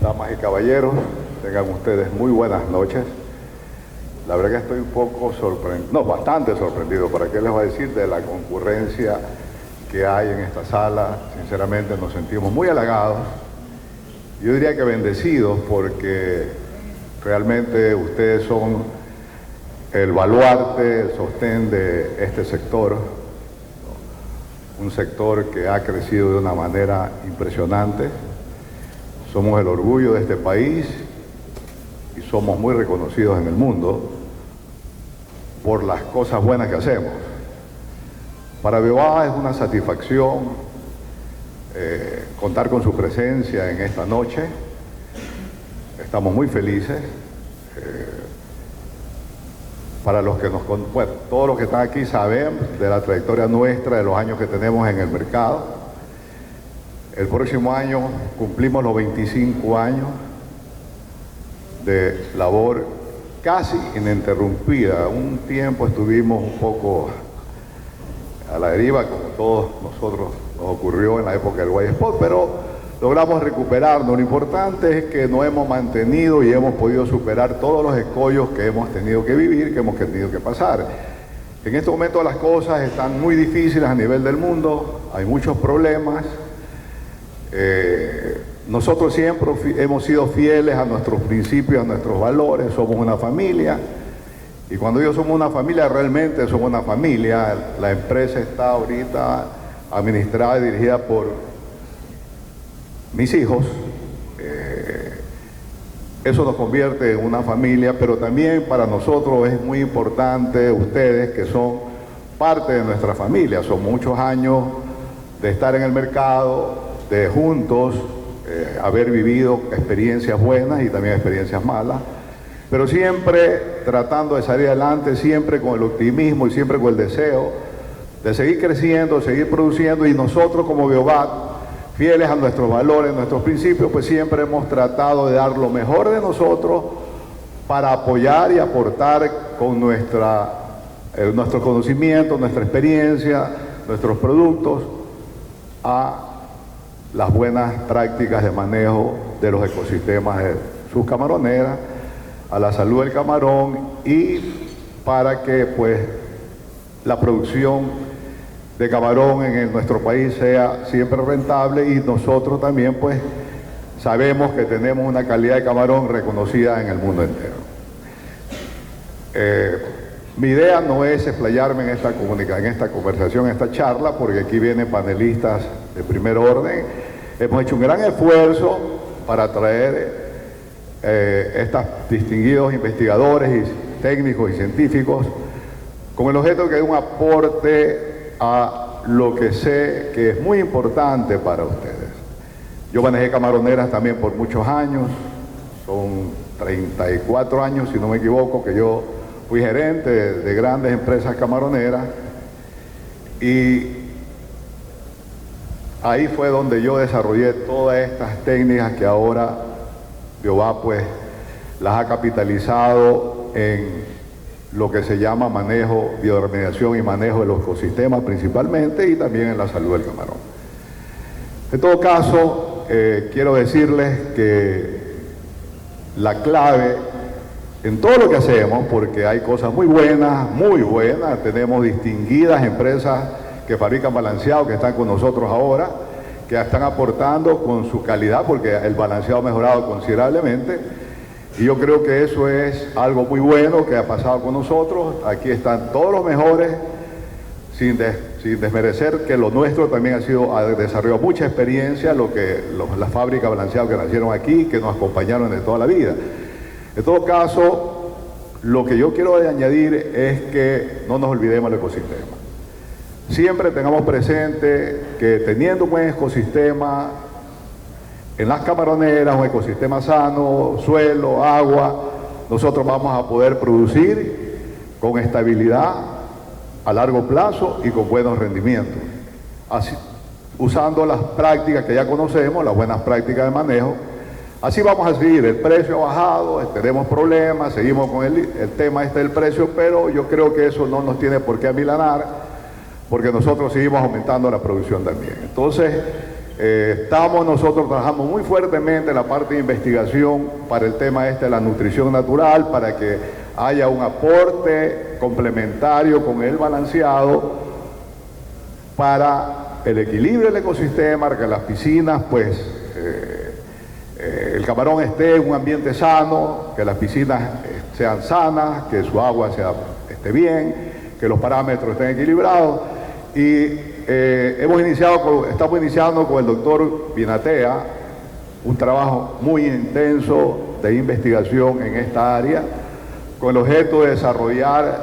Damas y caballeros, tengan ustedes muy buenas noches. La verdad que estoy un poco sorprendido, no, bastante sorprendido, ¿para qué les voy a decir?, de la concurrencia que hay en esta sala. Sinceramente nos sentimos muy halagados, yo diría que bendecidos, porque realmente ustedes son el baluarte, el sostén de este sector, un sector que ha crecido de una manera impresionante. Somos el orgullo de este país y somos muy reconocidos en el mundo por las cosas buenas que hacemos. Para Bioba es una satisfacción contar con su presencia en esta noche. Estamos muy felices. Para los que bueno, todos los que están aquí saben de la trayectoria nuestra, de los años que tenemos en el mercado. El próximo año cumplimos los 25 años de labor casi ininterrumpida. Un tiempo estuvimos un poco a la deriva, como todos nosotros nos ocurrió en la época del White Spot, pero logramos recuperarnos. Lo importante es que nos hemos mantenido y hemos podido superar todos los escollos que hemos tenido que vivir, que hemos tenido que pasar. En este momento las cosas están muy difíciles a nivel del mundo, hay muchos problemas. Nosotros siempre hemos sido fieles a nuestros principios, a nuestros valores, somos una familia. Y cuando digo somos una familia, realmente somos una familia. La empresa está ahorita administrada y dirigida por mis hijos. Eso nos convierte en una familia, pero también para nosotros es muy importante ustedes, que son parte de nuestra familia. Son muchos años de estar en el mercado, de juntos haber vivido experiencias buenas y también experiencias malas, pero siempre tratando de salir adelante, siempre con el optimismo y siempre con el deseo de seguir creciendo, seguir produciendo. Y nosotros como Biobat, fieles a nuestros valores, nuestros principios, pues siempre hemos tratado de dar lo mejor de nosotros para apoyar y aportar con nuestro conocimiento, nuestra experiencia, nuestros productos a las buenas prácticas de manejo de los ecosistemas de sus camaroneras, a la salud del camarón, y para que pues la producción de camarón en nuestro país sea siempre rentable, y nosotros también pues sabemos que tenemos una calidad de camarón reconocida en el mundo entero. Mi idea no es explayarme en esta conversación, en esta charla, porque aquí vienen panelistas de primer orden. Hemos hecho un gran esfuerzo para traer estos distinguidos investigadores y técnicos y científicos con el objeto de que dé un aporte a lo que sé que es muy importante para ustedes. Yo manejé camaroneras también por muchos años, son 34 años si no me equivoco que yo fui gerente de grandes empresas camaroneras, y ahí fue donde yo desarrollé todas estas técnicas que ahora Bioba pues las ha capitalizado en lo que se llama manejo, bioremediación y manejo de los ecosistemas principalmente, y también en la salud del camarón. En todo caso, quiero decirles que la clave en todo lo que hacemos, porque hay cosas muy buenas, tenemos distinguidas empresas que fabrican balanceado, que están con nosotros ahora, que están aportando con su calidad, porque el balanceado ha mejorado considerablemente, y yo creo que eso es algo muy bueno que ha pasado con nosotros. Aquí están todos los mejores, sin desmerecer que lo nuestro también ha desarrollado mucha experiencia, las fábricas de balanceado que nacieron aquí, que nos acompañaron de toda la vida. En todo caso, lo que yo quiero añadir es que no nos olvidemos del ecosistema. Siempre tengamos presente que teniendo un buen ecosistema en las camaroneras, un ecosistema sano, suelo, agua, nosotros vamos a poder producir con estabilidad a largo plazo y con buenos rendimientos. Así, usando las prácticas que ya conocemos, las buenas prácticas de manejo. Así vamos a seguir. El precio ha bajado, tenemos problemas, seguimos con el tema del precio, pero yo creo que eso no nos tiene por qué amilanar, porque nosotros seguimos aumentando la producción también. Entonces, Estamos nosotros trabajando muy fuertemente en la parte de investigación para el tema de la nutrición natural, para que haya un aporte complementario con el balanceado para el equilibrio del ecosistema, para que las piscinas, pues, el camarón esté en un ambiente sano, que las piscinas sean sanas, que su agua esté bien, que los parámetros estén equilibrados. Y estamos iniciando con el doctor Binatea un trabajo muy intenso de investigación en esta área, con el objeto de desarrollar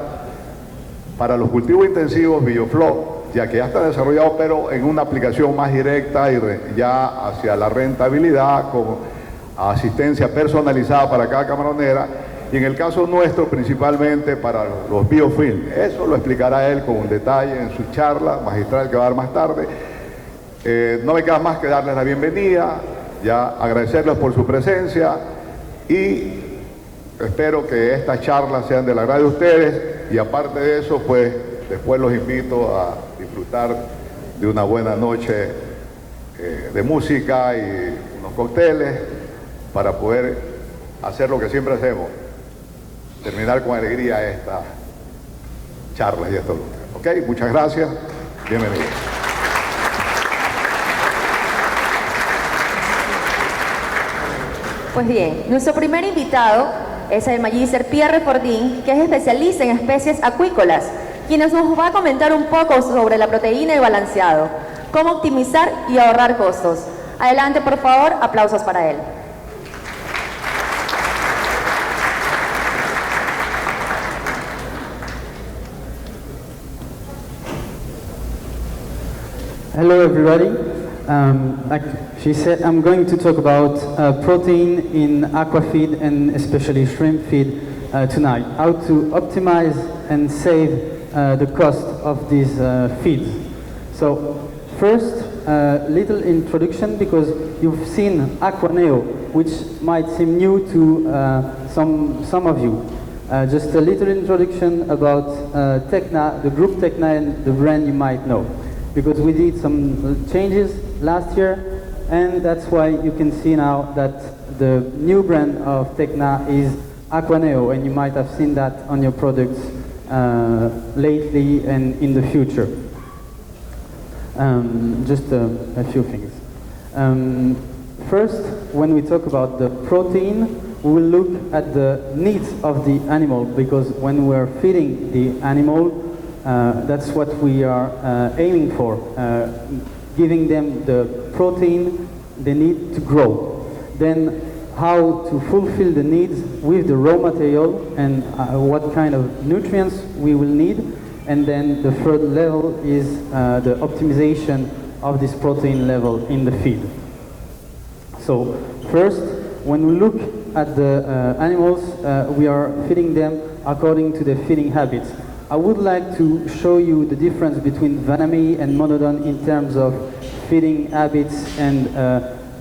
para los cultivos intensivos BioFlow, ya que ya está desarrollado, pero en una aplicación más directa y ya hacia la rentabilidad, con asistencia personalizada para cada camaronera, y en el caso nuestro principalmente para los biofilm. Eso lo explicará él con un detalle en su charla magistral que va a dar más tarde. No me queda más que darles la bienvenida, ya agradecerles por su presencia y espero que estas charlas sean del agrado de ustedes, y aparte de eso, pues después los invito a disfrutar de una buena noche de música y unos cócteles para poder hacer lo que siempre hacemos, terminar con alegría esta charla y esto. Ok, muchas gracias, bienvenidos. Pues bien, nuestro primer invitado es el magíster Pierre Fordín, que es especialista en especies acuícolas, quien nos va a comentar un poco sobre la proteína y balanceado, cómo optimizar y ahorrar costos. Adelante, por favor, aplausos para él. Hello everybody. Like she said, I'm going to talk about protein in aquafeed and especially shrimp feed tonight. How to optimize and save the cost of these feeds. So first, little introduction, because you've seen Aquaneo, which might seem new to some of you. Just a little introduction about Tecna, the group Tecna, and the brand you might know. Because we did some changes last year, and that's why you can see now that the new brand of Tecna is Aquaneo, and you might have seen that on your products lately and in the future. Just a few things. First, when we talk about the protein, we will look at the needs of the animal, because when we're feeding the animal, that's what we are aiming for, giving them the protein they need to grow. Then how to fulfill the needs with the raw material and what kind of nutrients we will need. And then the third level is the optimization of this protein level in the feed. So first, when we look at the animals, we are feeding them according to their feeding habits. I would like to show you the difference between Vanamee and Monodon in terms of feeding habits and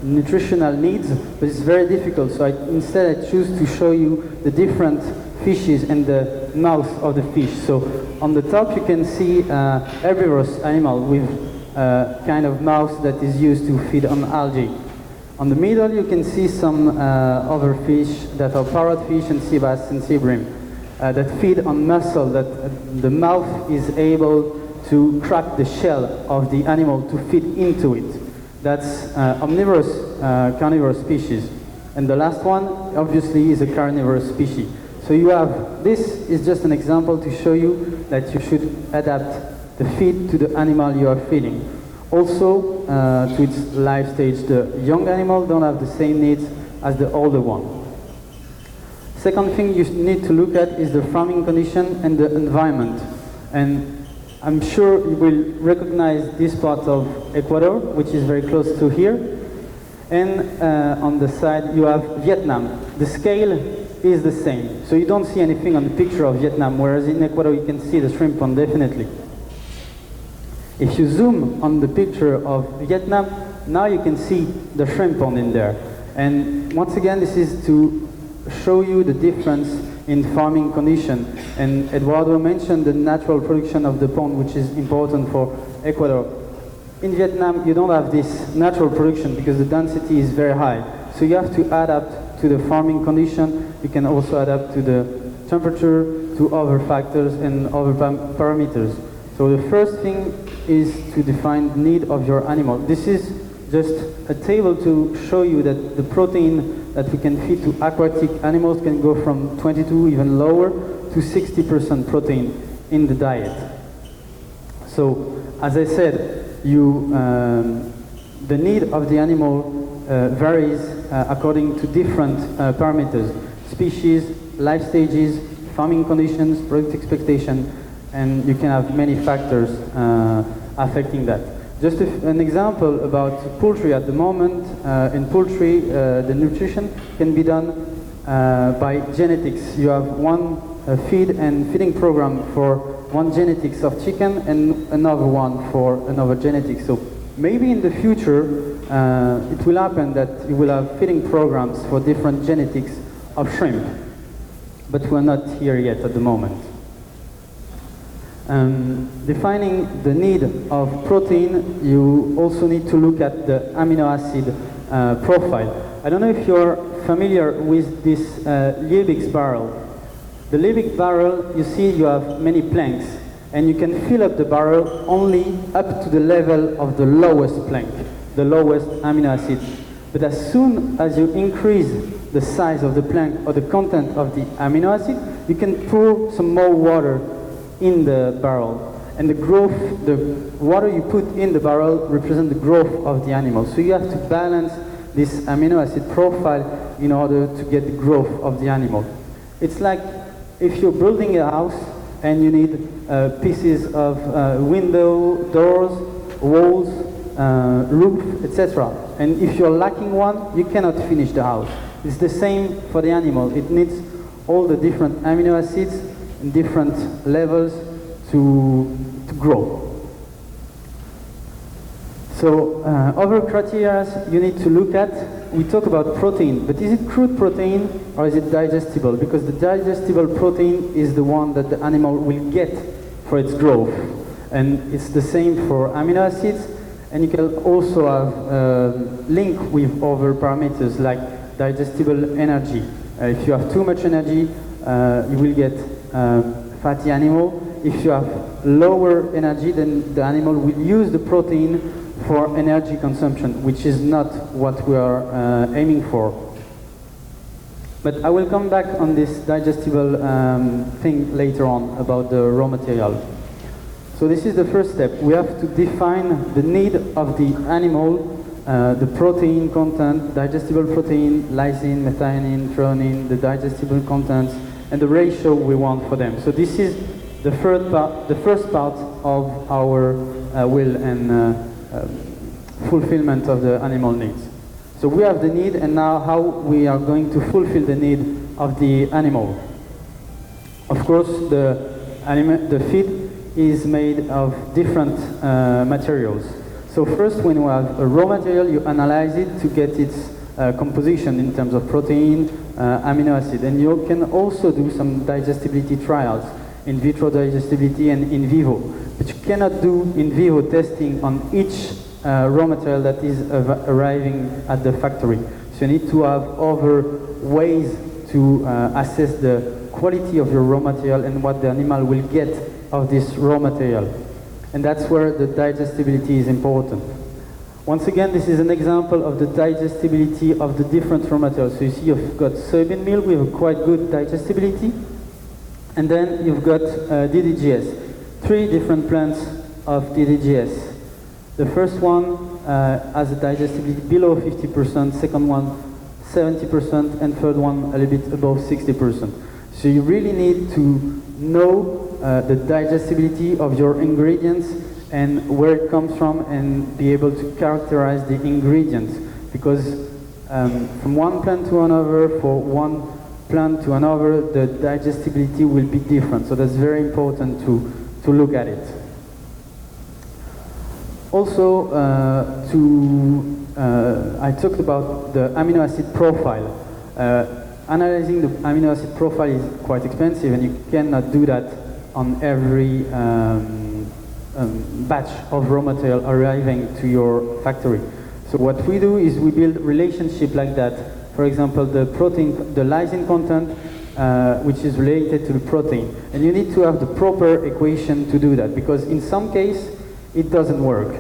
nutritional needs, but it's very difficult, so instead I choose to show you the different fishes and the mouth of the fish. So on the top you can see herbivorous animal with kind of mouth that is used to feed on algae. On the middle you can see some other fish that are parrotfish and sea bass and sea bream. That feed on mussel, that the mouth is able to crack the shell of the animal to feed into it. That's omnivorous, carnivorous species. And the last one, obviously, is a carnivorous species. So you have, this is just an example to show you that you should adapt the feed to the animal you are feeding. Also, to its life stage, the young animal don't have the same needs as the older one. Second thing you need to look at is the farming condition and the environment. And I'm sure you will recognize this part of Ecuador, which is very close to here. And on the side you have Vietnam. The scale is the same. So you don't see anything on the picture of Vietnam, whereas in Ecuador you can see the shrimp pond definitely. If you zoom on the picture of Vietnam, now you can see the shrimp pond in there. And once again, this is to show you the difference in farming condition. And Eduardo mentioned the natural production of the pond, which is important for Ecuador. in Vietnam, you don't have this natural production because the density is very high. So you have to adapt to the farming condition. You can also adapt to the temperature, to other factors and other parameters. So the first thing is to define the need of your animal. This is just a table to show you that the protein that we can feed to aquatic animals can go from 22, even lower, to 60% protein in the diet. So, as I said, the need of the animal varies according to different parameters: species, life stages, farming conditions, product expectation, and you can have many factors affecting that. Just an example about poultry at the moment. In poultry, the nutrition can be done by genetics. You have one feed and feeding program for one genetics of chicken and another one for another genetics. So maybe in the future it will happen that you will have feeding programs for different genetics of shrimp, but we're not here yet at the moment. Defining the need of protein, you also need to look at the amino acid profile. I don't know if you're familiar with this Liebig's barrel. The Liebig barrel, you see you have many planks, and you can fill up the barrel only up to the level of the lowest plank, the lowest amino acid. But as soon as you increase the size of the plank or the content of the amino acid, you can pour some more water in the barrel. And the growth, the water you put in the barrel represents the growth of the animal. So you have to balance this amino acid profile in order to get the growth of the animal. It's like if you're building a house and you need pieces of window, doors, walls, roof, etc. And if you're lacking one, you cannot finish the house. It's the same for the animal. It needs all the different amino acids in different levels to grow. So other criteria you need to look at, we talk about protein, but is it crude protein or is it digestible? Because the digestible protein is the one that the animal will get for its growth. And it's the same for amino acids, and you can also have link with other parameters like digestible energy. If you have too much energy, you will get fatty animal. If you have lower energy, then the animal will use the protein for energy consumption, which is not what we are aiming for. But I will come back on this digestible thing later on about the raw material. So this is the first step. We have to define the need of the animal, the protein content, digestible protein, lysine, methionine, threonine, the digestible contents, and the ratio we want for them. So this is the first part of our will and fulfillment of the animal needs. So we have the need, and now how we are going to fulfill the need of the animal. Of course, the feed is made of different materials. So first, when you have a raw material, you analyze it to get its composition in terms of protein, amino acid, and you can also do some digestibility trials, in vitro digestibility and in vivo. But you cannot do in vivo testing on each raw material that is arriving at the factory. So you need to have other ways to assess the quality of your raw material and what the animal will get of this raw material. And that's where the digestibility is important. Once again, this is an example of the digestibility of the different raw materials. So you see you've got soybean meal with a quite good digestibility. And then you've got DDGS, 3 different plants of DDGS. The first one has a digestibility below 50%, second one 70%, and third one a little bit above 60%. So you really need to know the digestibility of your ingredients and where it comes from, and be able to characterize the ingredients. Because from one plant to another, for one plant to another, the digestibility will be different. So that's very important to look at it. Also, I talked about the amino acid profile. Analyzing the amino acid profile is quite expensive, and you cannot do that on every batch of raw material arriving to your factory. So what we do is we build relationship like that. For example, the protein, the lysine content, which is related to the protein. And you need to have the proper equation to do that, because in some case, it doesn't work.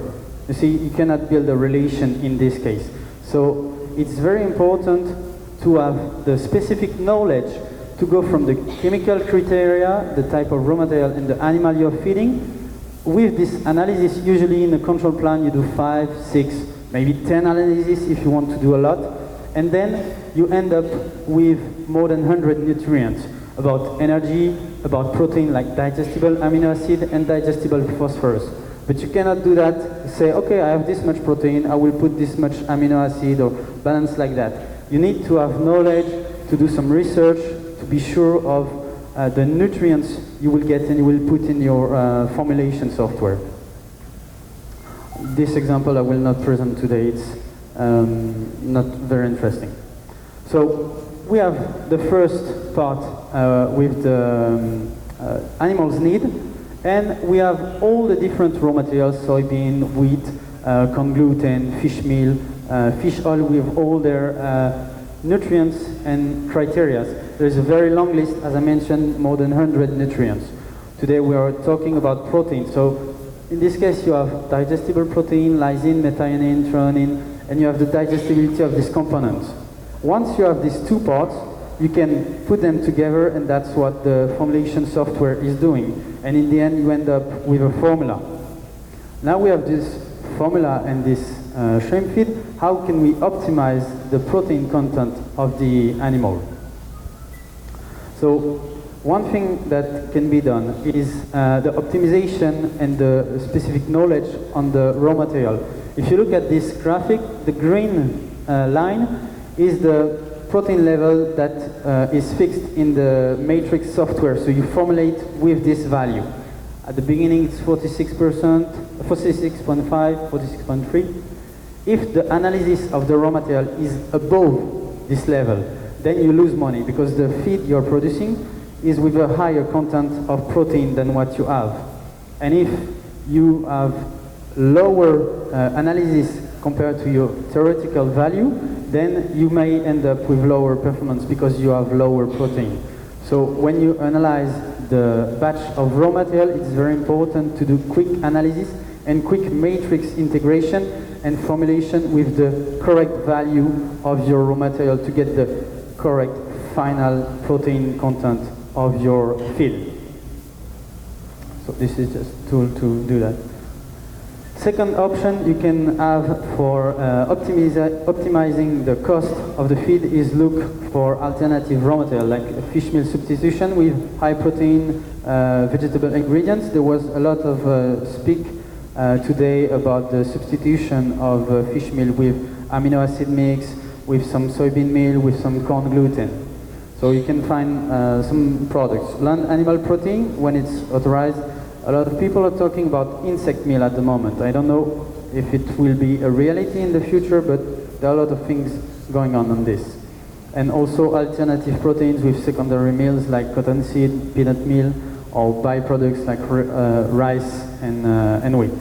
You see, you cannot build a relation in this case. So it's very important to have the specific knowledge to go from the chemical criteria, the type of raw material, and the animal you're feeding. With this analysis, usually in a control plan, you do 5, 6, maybe 10 analyses if you want to do a lot. And then you end up with more than 100 nutrients about energy, about protein like digestible amino acid and digestible phosphorus. But you cannot do that, say, okay, I have this much protein, I will put this much amino acid, or balance like that. You need to have knowledge, to do some research, to be sure of the nutrients you will get and you will put in your formulation software. This example I will not present today, it's not very interesting. So we have the first part with the animals need, and we have all the different raw materials, soybean, wheat, corn gluten, fish meal, fish oil, with all their nutrients and criteria. There's a very long list, as I mentioned, more than 100 nutrients. Today we are talking about protein. So in this case you have digestible protein, lysine, methionine, threonine, and you have the digestibility of these components. Once you have these two parts, you can put them together, and that's what the formulation software is doing. And in the end you end up with a formula. Now we have this formula and this shrimp feed. How can we optimize the protein content of the animal? So one thing that can be done is the optimization and the specific knowledge on the raw material. If you look at this graphic, the green line is the protein level that is fixed in the matrix software. So you formulate with this value. At the beginning it's 46%, 46.5, 46.3. If the analysis of the raw material is above this level, then you lose money, because the feed you're producing is with a higher content of protein than what you have. And if you have lower analysis compared to your theoretical value, then you may end up with lower performance because you have lower protein. So when you analyze the batch of raw material, it's very important to do quick analysis and quick matrix integration and formulation with the correct value of your raw material to get the correct final protein content of your feed. So this is just a tool to do that. Second option you can have for optimizing the cost of the feed is look for alternative raw material, like fish meal substitution with high protein vegetable ingredients. There was a lot of speak today about the substitution of fish meal with amino acid mix, with some soybean meal, with some corn gluten. So you can find some products. Land animal protein, when it's authorized, a lot of people are talking about insect meal at the moment. I don't know if it will be a reality in the future, but there are a lot of things going on this. And also alternative proteins with secondary meals like cottonseed, peanut meal, or byproducts like rice and wheat.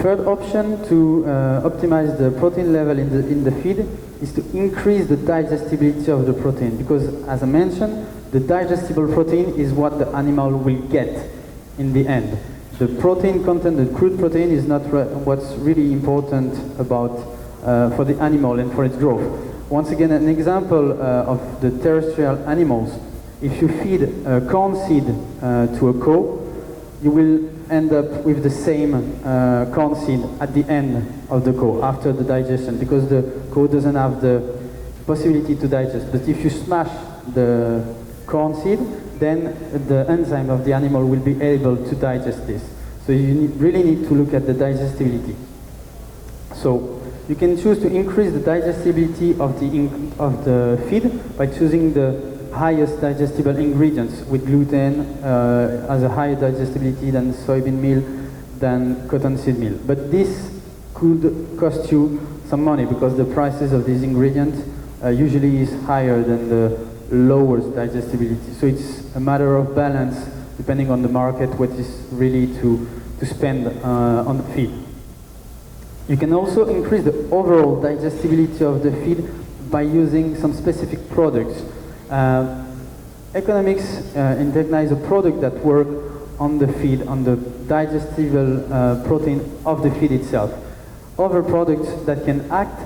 Third option to optimize the protein level in the feed is to increase the digestibility of the protein, because as I mentioned, the digestible protein is what the animal will get in the end. The protein content, the crude protein, is not what's really important about for the animal and for its growth. Once again, an example of the terrestrial animals. If you feed corn seed to a cow, you will end up with the same corn seed at the end of the cow after the digestion, because the cow doesn't have the possibility to digest. But if you smash the corn seed, then the enzyme of the animal will be able to digest this. So you really need to look at the digestibility. So you can choose to increase the digestibility of the feed by choosing the highest digestible ingredients, with gluten has a higher digestibility than soybean meal, than cottonseed meal. But this could cost you some money, because the prices of these ingredients usually is higher than the lowest digestibility. So it's a matter of balance depending on the market, what is really to spend on the feed. You can also increase the overall digestibility of the feed by using some specific products. Economics in Tekna is a product that works on the feed, on the digestible protein of the feed itself. Other products that can act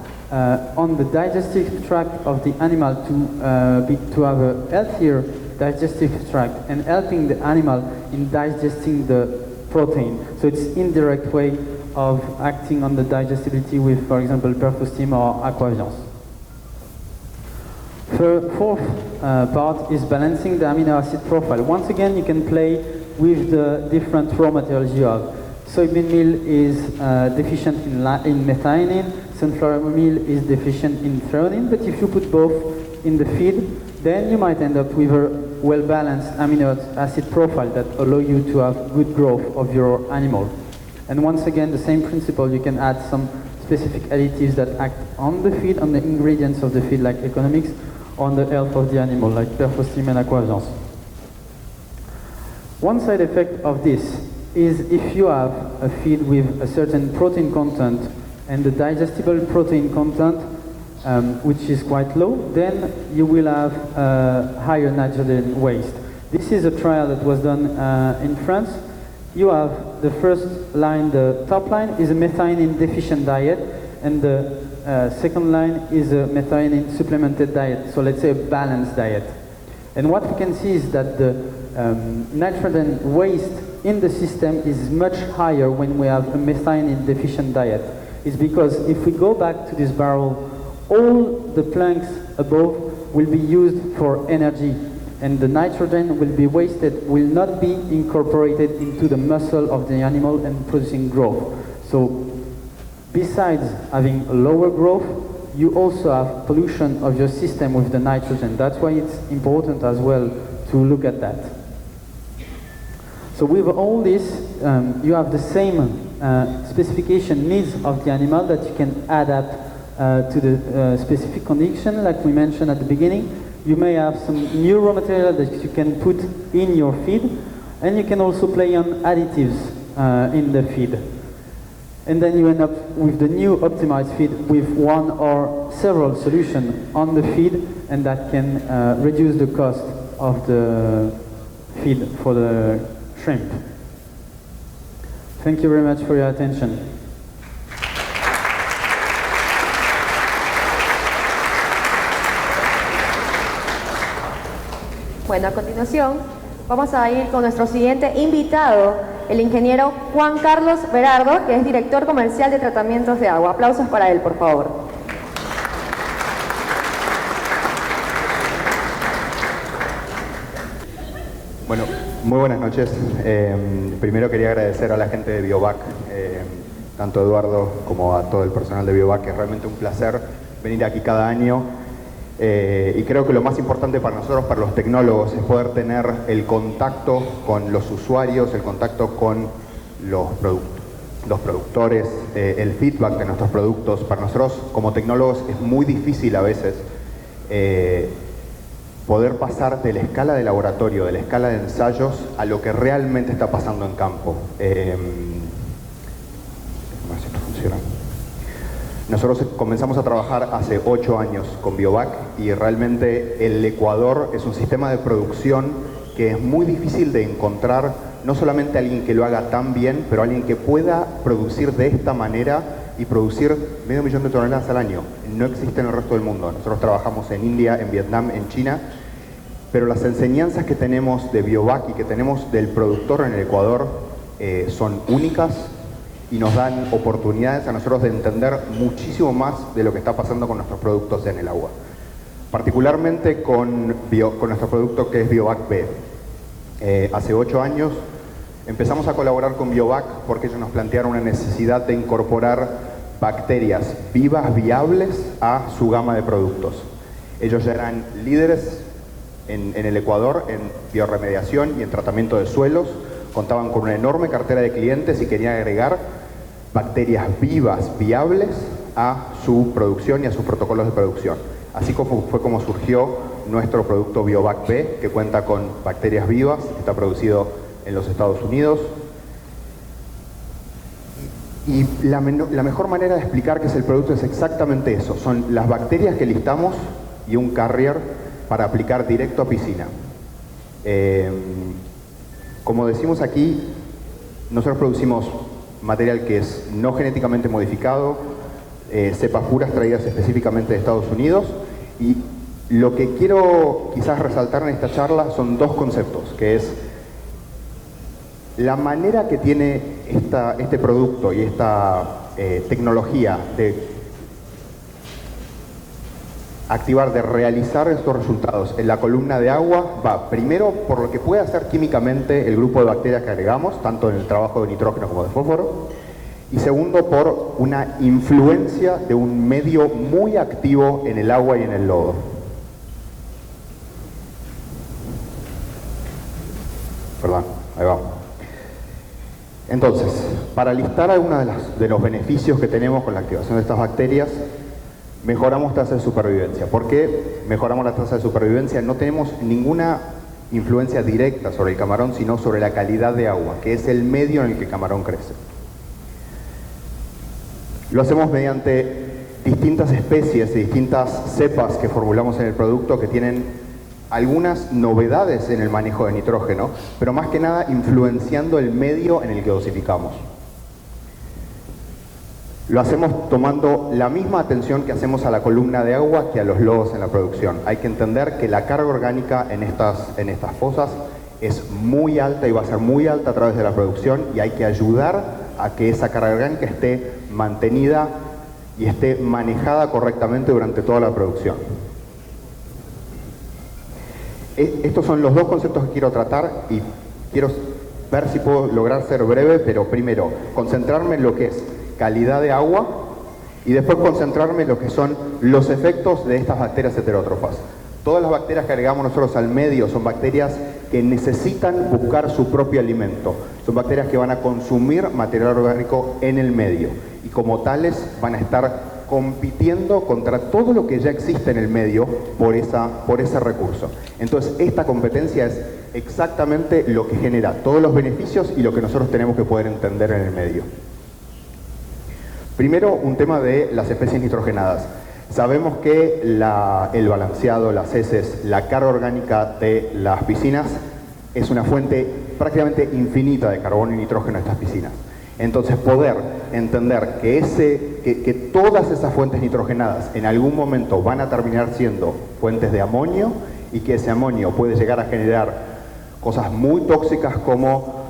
on the digestive tract of the animal to have a healthier digestive tract and helping the animal in digesting the protein. So it's indirect way of acting on the digestibility with, for example, Perfostim or Aquaviance. The fourth part is balancing the amino acid profile. Once again, you can play with the different raw materials you have. Soybean meal is deficient in methionine, sunflower meal is deficient in threonine, but if you put both in the feed, then you might end up with a well-balanced amino acid profile that allow you to have good growth of your animal. And once again, the same principle, you can add some specific additives that act on the feed, on the ingredients of the feed, like economics, on the health of the animal, like Perfostim and Aquaviance. One side effect of this is if you have a feed with a certain protein content and the digestible protein content, which is quite low, then you will have higher nitrogen waste. This is a trial that was done in France. You have the first line, the top line is a methionine deficient diet, and the second line is a methionine supplemented diet, so let's say a balanced diet. And what we can see is that the nitrogen waste in the system is much higher when we have a methionine deficient diet. It's because if we go back to this barrel, all the planks above will be used for energy, and the nitrogen will be wasted, will not be incorporated into the muscle of the animal and producing growth. So besides having a lower growth, you also have pollution of your system with the nitrogen. That's why it's important as well to look at that. So with all this, you have the same specification needs of the animal that you can adapt to the specific condition, like we mentioned at the beginning. You may have some new raw material that you can put in your feed, and you can also play on additives in the feed. And then you end up with the new optimized feed with one or several solutions on the feed, and that can reduce the cost of the feed for the shrimp. Thank you very much for your attention. Bueno, a continuación vamos a ir con nuestro siguiente invitado, el ingeniero Juan Carlos Berardo, que es director comercial de tratamientos de agua. Aplausos para él, por favor. Bueno, muy buenas noches. Primero quería agradecer a la gente de Biovac, tanto a Eduardo como a todo el personal de Biovac, que es realmente un placer venir aquí cada año. Y creo que lo más importante para nosotros, para los tecnólogos, es poder tener el contacto con los usuarios, el contacto con los productores, el feedback de nuestros productos. Para nosotros, como tecnólogos, es muy difícil a veces poder pasar de la escala de laboratorio, de la escala de ensayos, a lo que realmente está pasando en campo. A ver si esto funciona. Nosotros comenzamos a trabajar hace 8 años con Biovac y realmente el Ecuador es un sistema de producción que es muy difícil de encontrar, no solamente alguien que lo haga tan bien, pero alguien que pueda producir de esta manera y producir 500.000 de toneladas al año. No existe en el resto del mundo. Nosotros trabajamos en India, en Vietnam, en China, pero las enseñanzas que tenemos de Biovac y que tenemos del productor en el Ecuador son únicas y nos dan oportunidades a nosotros de entender muchísimo más de lo que está pasando con nuestros productos en el agua. Particularmente con nuestro producto que es Biovac B. Hace 8 años empezamos a colaborar con Biovac porque ellos nos plantearon una necesidad de incorporar bacterias vivas, viables a su gama de productos. Ellos ya eran líderes en el Ecuador en biorremediación y en tratamiento de suelos, contaban con una enorme cartera de clientes y querían agregar bacterias vivas, viables a su producción y a sus protocolos de producción. Así fue como surgió nuestro producto Biovac B, que cuenta con bacterias vivas, está producido en los Estados Unidos. Y la mejor manera de explicar qué es el producto es exactamente eso. Son las bacterias que listamos y un carrier para aplicar directo a piscina. Como decimos aquí, nosotros producimos material que es no genéticamente modificado, cepas puras traídas específicamente de Estados Unidos, y lo que quiero quizás resaltar en esta charla son dos conceptos, que es la manera que tiene este producto y esta tecnología de activar, de realizar estos resultados en la columna de agua, va primero por lo que puede hacer químicamente el grupo de bacterias que agregamos, tanto en el trabajo de nitrógeno como de fósforo, y segundo por una influencia de un medio muy activo en el agua y en el lodo. Perdón, ahí va. Entonces, para listar algunos de los beneficios que tenemos con la activación de estas bacterias, mejoramos tasa de supervivencia. ¿Por qué mejoramos la tasa de supervivencia? No tenemos ninguna influencia directa sobre el camarón, sino sobre la calidad de agua, que es el medio en el que el camarón crece. Lo hacemos mediante distintas especies y distintas cepas que formulamos en el producto, que tienen algunas novedades en el manejo de nitrógeno, pero más que nada influenciando el medio en el que dosificamos. Lo hacemos tomando la misma atención que hacemos a la columna de agua que a los lodos en la producción. Hay que entender que la carga orgánica en estas fosas es muy alta y va a ser muy alta a través de la producción, y hay que ayudar a que esa carga orgánica esté mantenida y esté manejada correctamente durante toda la producción. Estos son los dos conceptos que quiero tratar, y quiero ver si puedo lograr ser breve, pero primero concentrarme en lo que es calidad de agua y después concentrarme en lo que son los efectos de estas bacterias heterótrofas. Todas las bacterias que agregamos nosotros al medio son bacterias que necesitan buscar su propio alimento. Son bacterias que van a consumir material orgánico en el medio, y como tales van a estar compitiendo contra todo lo que ya existe en el medio por ese recurso. Entonces, esta competencia es exactamente lo que genera todos los beneficios y lo que nosotros tenemos que poder entender en el medio. Primero, un tema de las especies nitrogenadas. Sabemos que el balanceado, las heces, la carga orgánica de las piscinas es una fuente prácticamente infinita de carbono y nitrógeno en estas piscinas. Entonces, poder entender que todas esas fuentes nitrogenadas en algún momento van a terminar siendo fuentes de amonio, y que ese amonio puede llegar a generar cosas muy tóxicas como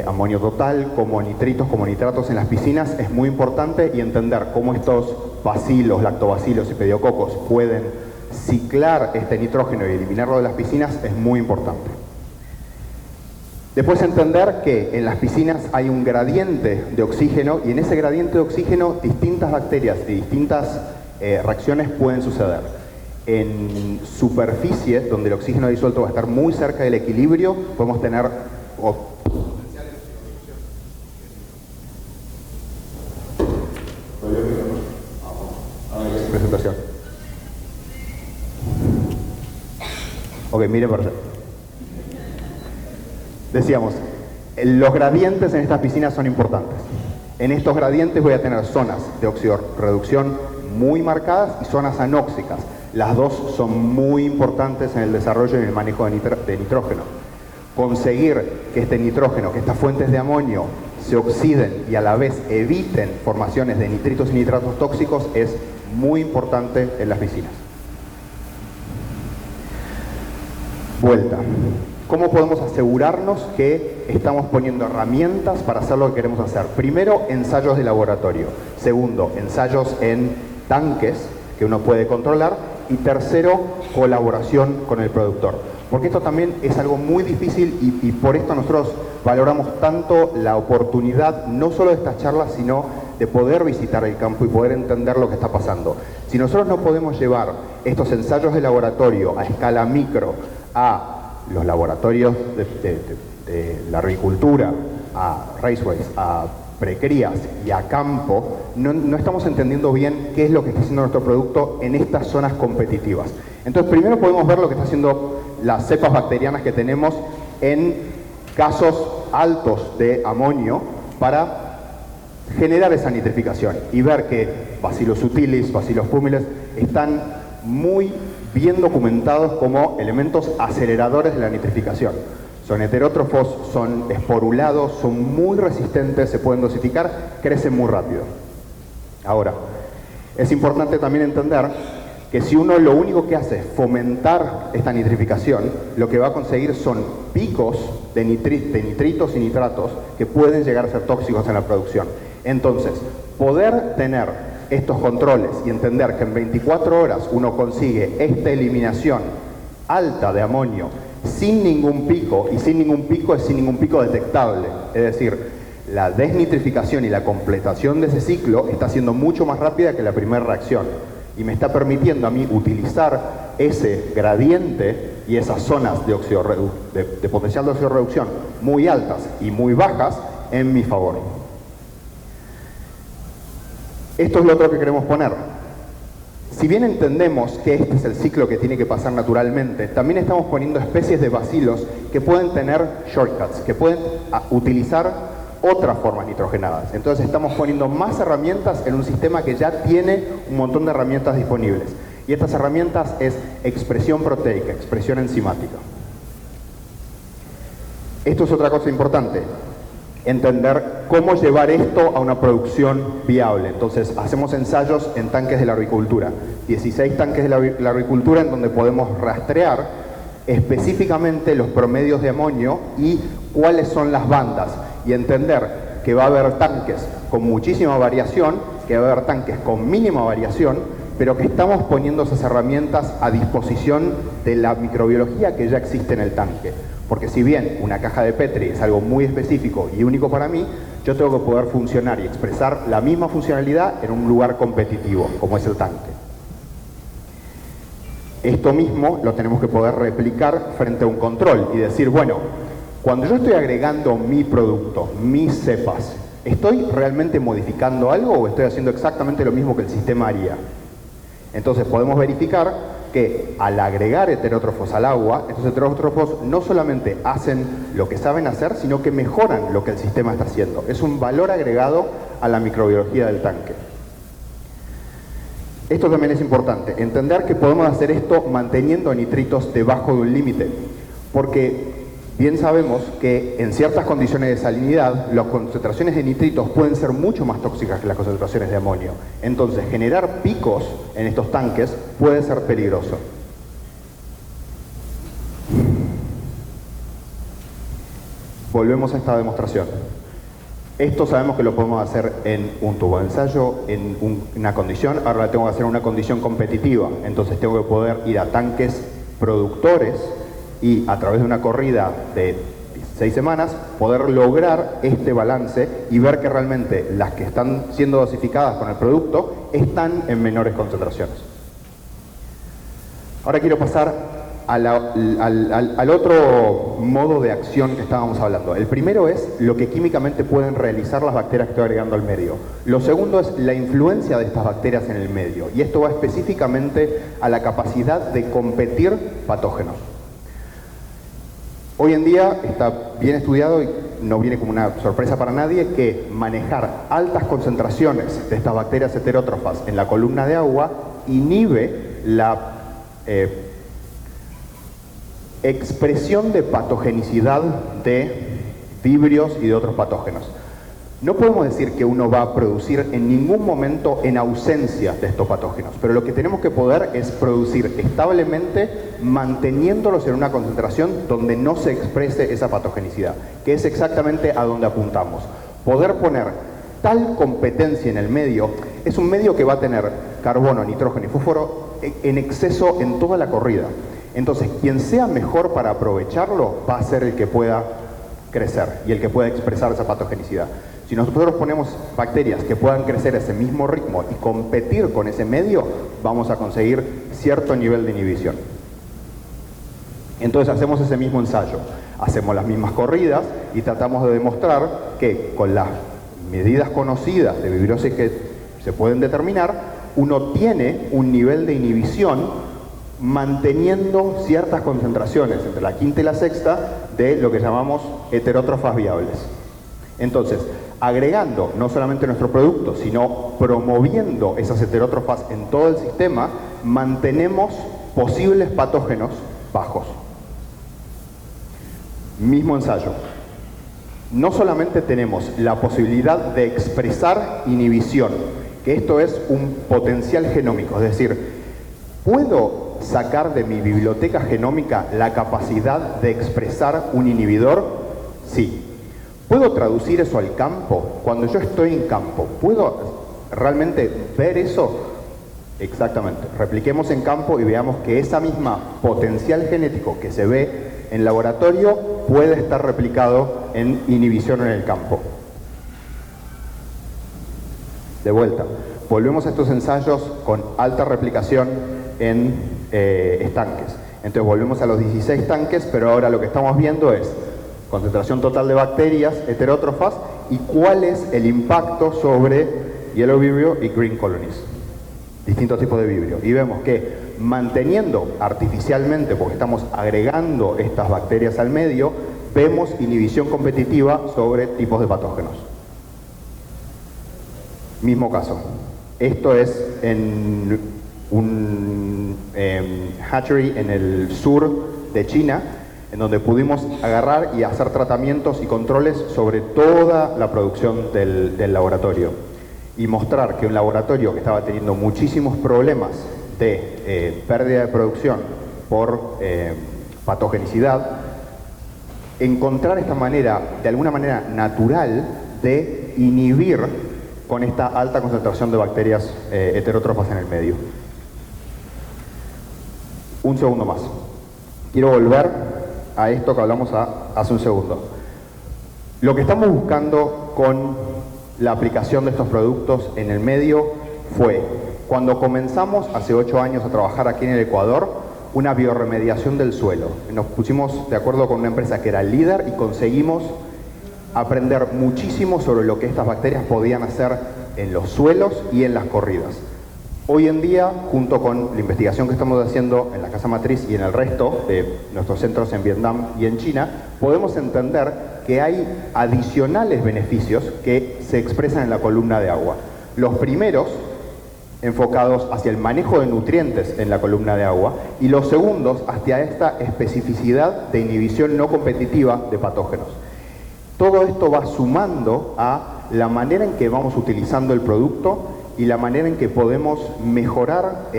amonio total, como nitritos, como nitratos en las piscinas, es muy importante, y entender cómo estos bacilos, lactobacilos y pediococos pueden ciclar este nitrógeno y eliminarlo de las piscinas es muy importante. Después, entender que en las piscinas hay un gradiente de oxígeno, y en ese gradiente de oxígeno distintas bacterias y distintas reacciones pueden suceder. En superficies donde el oxígeno disuelto va a estar muy cerca del equilibrio, podemos tener presentación. Ok, miren para allá. Decíamos, los gradientes en estas piscinas son importantes. En estos gradientes voy a tener zonas de oxidorreducción muy marcadas y zonas anóxicas. Las dos son muy importantes en el desarrollo y en el manejo de nitrógeno. Conseguir que este nitrógeno, que estas fuentes de amonio se oxiden y a la vez eviten formaciones de nitritos y nitratos tóxicos es muy importante en las piscinas. Vuelta. ¿Cómo podemos asegurarnos que estamos poniendo herramientas para hacer lo que queremos hacer? Primero, ensayos de laboratorio. Segundo, ensayos en tanques que uno puede controlar. Y tercero, colaboración con el productor. Porque esto también es algo muy difícil, y por esto nosotros valoramos tanto la oportunidad, no solo de estas charlas, sino de poder visitar el campo y poder entender lo que está pasando. Si nosotros no podemos llevar estos ensayos de laboratorio a escala micro a los laboratorios de la agricultura, a raceways, a precrías y a campo, no estamos entendiendo bien qué es lo que está haciendo nuestro producto en estas zonas competitivas. Entonces, primero podemos ver lo que está haciendo las cepas bacterianas que tenemos en casos altos de amonio para generar esa nitrificación y ver que Bacillus subtilis, Bacillus pumila están muy bien documentados como elementos aceleradores de la nitrificación. Son heterótrofos, son esporulados, son muy resistentes, se pueden dosificar, crecen muy rápido. Ahora, es importante también entender que si uno lo único que hace es fomentar esta nitrificación, lo que va a conseguir son picos de nitritos y nitratos que pueden llegar a ser tóxicos en la producción. Entonces, poder tener estos controles y entender que en 24 horas uno consigue esta eliminación alta de amonio sin ningún pico, y sin ningún pico es sin ningún pico detectable, es decir, la desnitrificación y la completación de ese ciclo está siendo mucho más rápida que la primera reacción y me está permitiendo a mí utilizar ese gradiente y esas zonas de potencial de oxidorreducción muy altas y muy bajas en mi favor. Esto es lo otro que queremos poner. Si bien entendemos que este es el ciclo que tiene que pasar naturalmente, también estamos poniendo especies de bacilos que pueden tener shortcuts, que pueden utilizar otras formas nitrogenadas. Entonces estamos poniendo más herramientas en un sistema que ya tiene un montón de herramientas disponibles. Y estas herramientas es expresión proteica, expresión enzimática. Esto es otra cosa importante. Entender cómo llevar esto a una producción viable. Entonces, hacemos ensayos en tanques de larvicultura. 16 tanques de larvicultura en donde podemos rastrear específicamente los promedios de amonio y cuáles son las bandas. Y entender que va a haber tanques con muchísima variación, que va a haber tanques con mínima variación, pero que estamos poniendo esas herramientas a disposición de la microbiología que ya existe en el tanque. Porque si bien una caja de Petri es algo muy específico y único para mí, yo tengo que poder funcionar y expresar la misma funcionalidad en un lugar competitivo, como es el tanque. Esto mismo lo tenemos que poder replicar frente a un control y decir, bueno, cuando yo estoy agregando mi producto, mis cepas, ¿estoy realmente modificando algo o estoy haciendo exactamente lo mismo que el sistema haría? Entonces podemos verificar que al agregar heterótrofos al agua, estos heterótrofos no solamente hacen lo que saben hacer, sino que mejoran lo que el sistema está haciendo. Es un valor agregado a la microbiología del tanque. Esto también es importante, entender que podemos hacer esto manteniendo nitritos debajo de un límite, porque bien sabemos que en ciertas condiciones de salinidad las concentraciones de nitritos pueden ser mucho más tóxicas que las concentraciones de amonio. Entonces, generar picos en estos tanques puede ser peligroso. Volvemos a esta demostración. Esto sabemos que lo podemos hacer en un tubo de ensayo, en una condición. Ahora tengo que hacer una condición competitiva. Entonces tengo que poder ir a tanques productores y a través de una corrida de 6 semanas poder lograr este balance y ver que realmente las que están siendo dosificadas con el producto están en menores concentraciones. Ahora quiero pasar al otro modo de acción que estábamos hablando. El primero es lo que químicamente pueden realizar las bacterias que estoy agregando al medio. Lo segundo es la influencia de estas bacterias en el medio. Y esto va específicamente a la capacidad de competir patógenos. Hoy en día está bien estudiado y no viene como una sorpresa para nadie que manejar altas concentraciones de estas bacterias heterótrofas en la columna de agua inhibe la expresión de patogenicidad de vibrios y de otros patógenos. No podemos decir que uno va a producir en ningún momento en ausencia de estos patógenos, pero lo que tenemos que poder es producir establemente manteniéndolos en una concentración donde no se exprese esa patogenicidad, que es exactamente a donde apuntamos. Poder poner tal competencia en el medio, es un medio que va a tener carbono, nitrógeno y fósforo en exceso en toda la corrida. Entonces, quien sea mejor para aprovecharlo va a ser el que pueda crecer y el que pueda expresar esa patogenicidad. Si nosotros ponemos bacterias que puedan crecer a ese mismo ritmo y competir con ese medio, vamos a conseguir cierto nivel de inhibición. Entonces hacemos ese mismo ensayo, hacemos las mismas corridas y tratamos de demostrar que con las medidas conocidas de vibriosis que se pueden determinar, uno tiene un nivel de inhibición manteniendo ciertas concentraciones entre la quinta y la sexta de lo que llamamos heterótrofas viables. Entonces, agregando no solamente nuestro producto, sino promoviendo esas heterótrofas en todo el sistema, mantenemos posibles patógenos bajos. Mismo ensayo. No solamente tenemos la posibilidad de expresar inhibición, que esto es un potencial genómico, es decir, ¿puedo sacar de mi biblioteca genómica la capacidad de expresar un inhibidor? Sí. ¿Puedo traducir eso al campo? Cuando yo estoy en campo, ¿puedo realmente ver eso? Exactamente. Repliquemos en campo y veamos que esa misma potencial genético que se ve en laboratorio puede estar replicado en inhibición en el campo. De vuelta, volvemos a estos ensayos con alta replicación en estanques. Entonces volvemos a los 16 tanques, pero ahora lo que estamos viendo es concentración total de bacterias heterótrofas y cuál es el impacto sobre Yellow Vibrio y Green Colonies. Distintos tipos de vibrio. Y vemos que manteniendo artificialmente, porque estamos agregando estas bacterias al medio, vemos inhibición competitiva sobre tipos de patógenos. Mismo caso. Esto es en un hatchery en el sur de China, en donde pudimos agarrar y hacer tratamientos y controles sobre toda la producción del laboratorio y mostrar que un laboratorio que estaba teniendo muchísimos problemas de pérdida de producción por patogenicidad, encontrar esta manera, de alguna manera natural, de inhibir con esta alta concentración de bacterias heterótrofas en el medio. Un segundo más. Quiero volver a esto que hablamos hace un segundo. Lo que estamos buscando con la aplicación de estos productos en el medio fue, cuando comenzamos hace 8 años a trabajar aquí en el Ecuador, una bioremediación del suelo. Nos pusimos de acuerdo con una empresa que era líder y conseguimos aprender muchísimo sobre lo que estas bacterias podían hacer en los suelos y en las corridas. Hoy en día, junto con la investigación que estamos haciendo en la casa matriz y en el resto de nuestros centros en Vietnam y en China, podemos entender que hay adicionales beneficios que se expresan en la columna de agua. Los primeros, enfocados hacia el manejo de nutrientes en la columna de agua, y los segundos hacia esta especificidad de inhibición no competitiva de patógenos. Todo esto va sumando a la manera en que vamos utilizando el producto y la manera en que podemos mejorar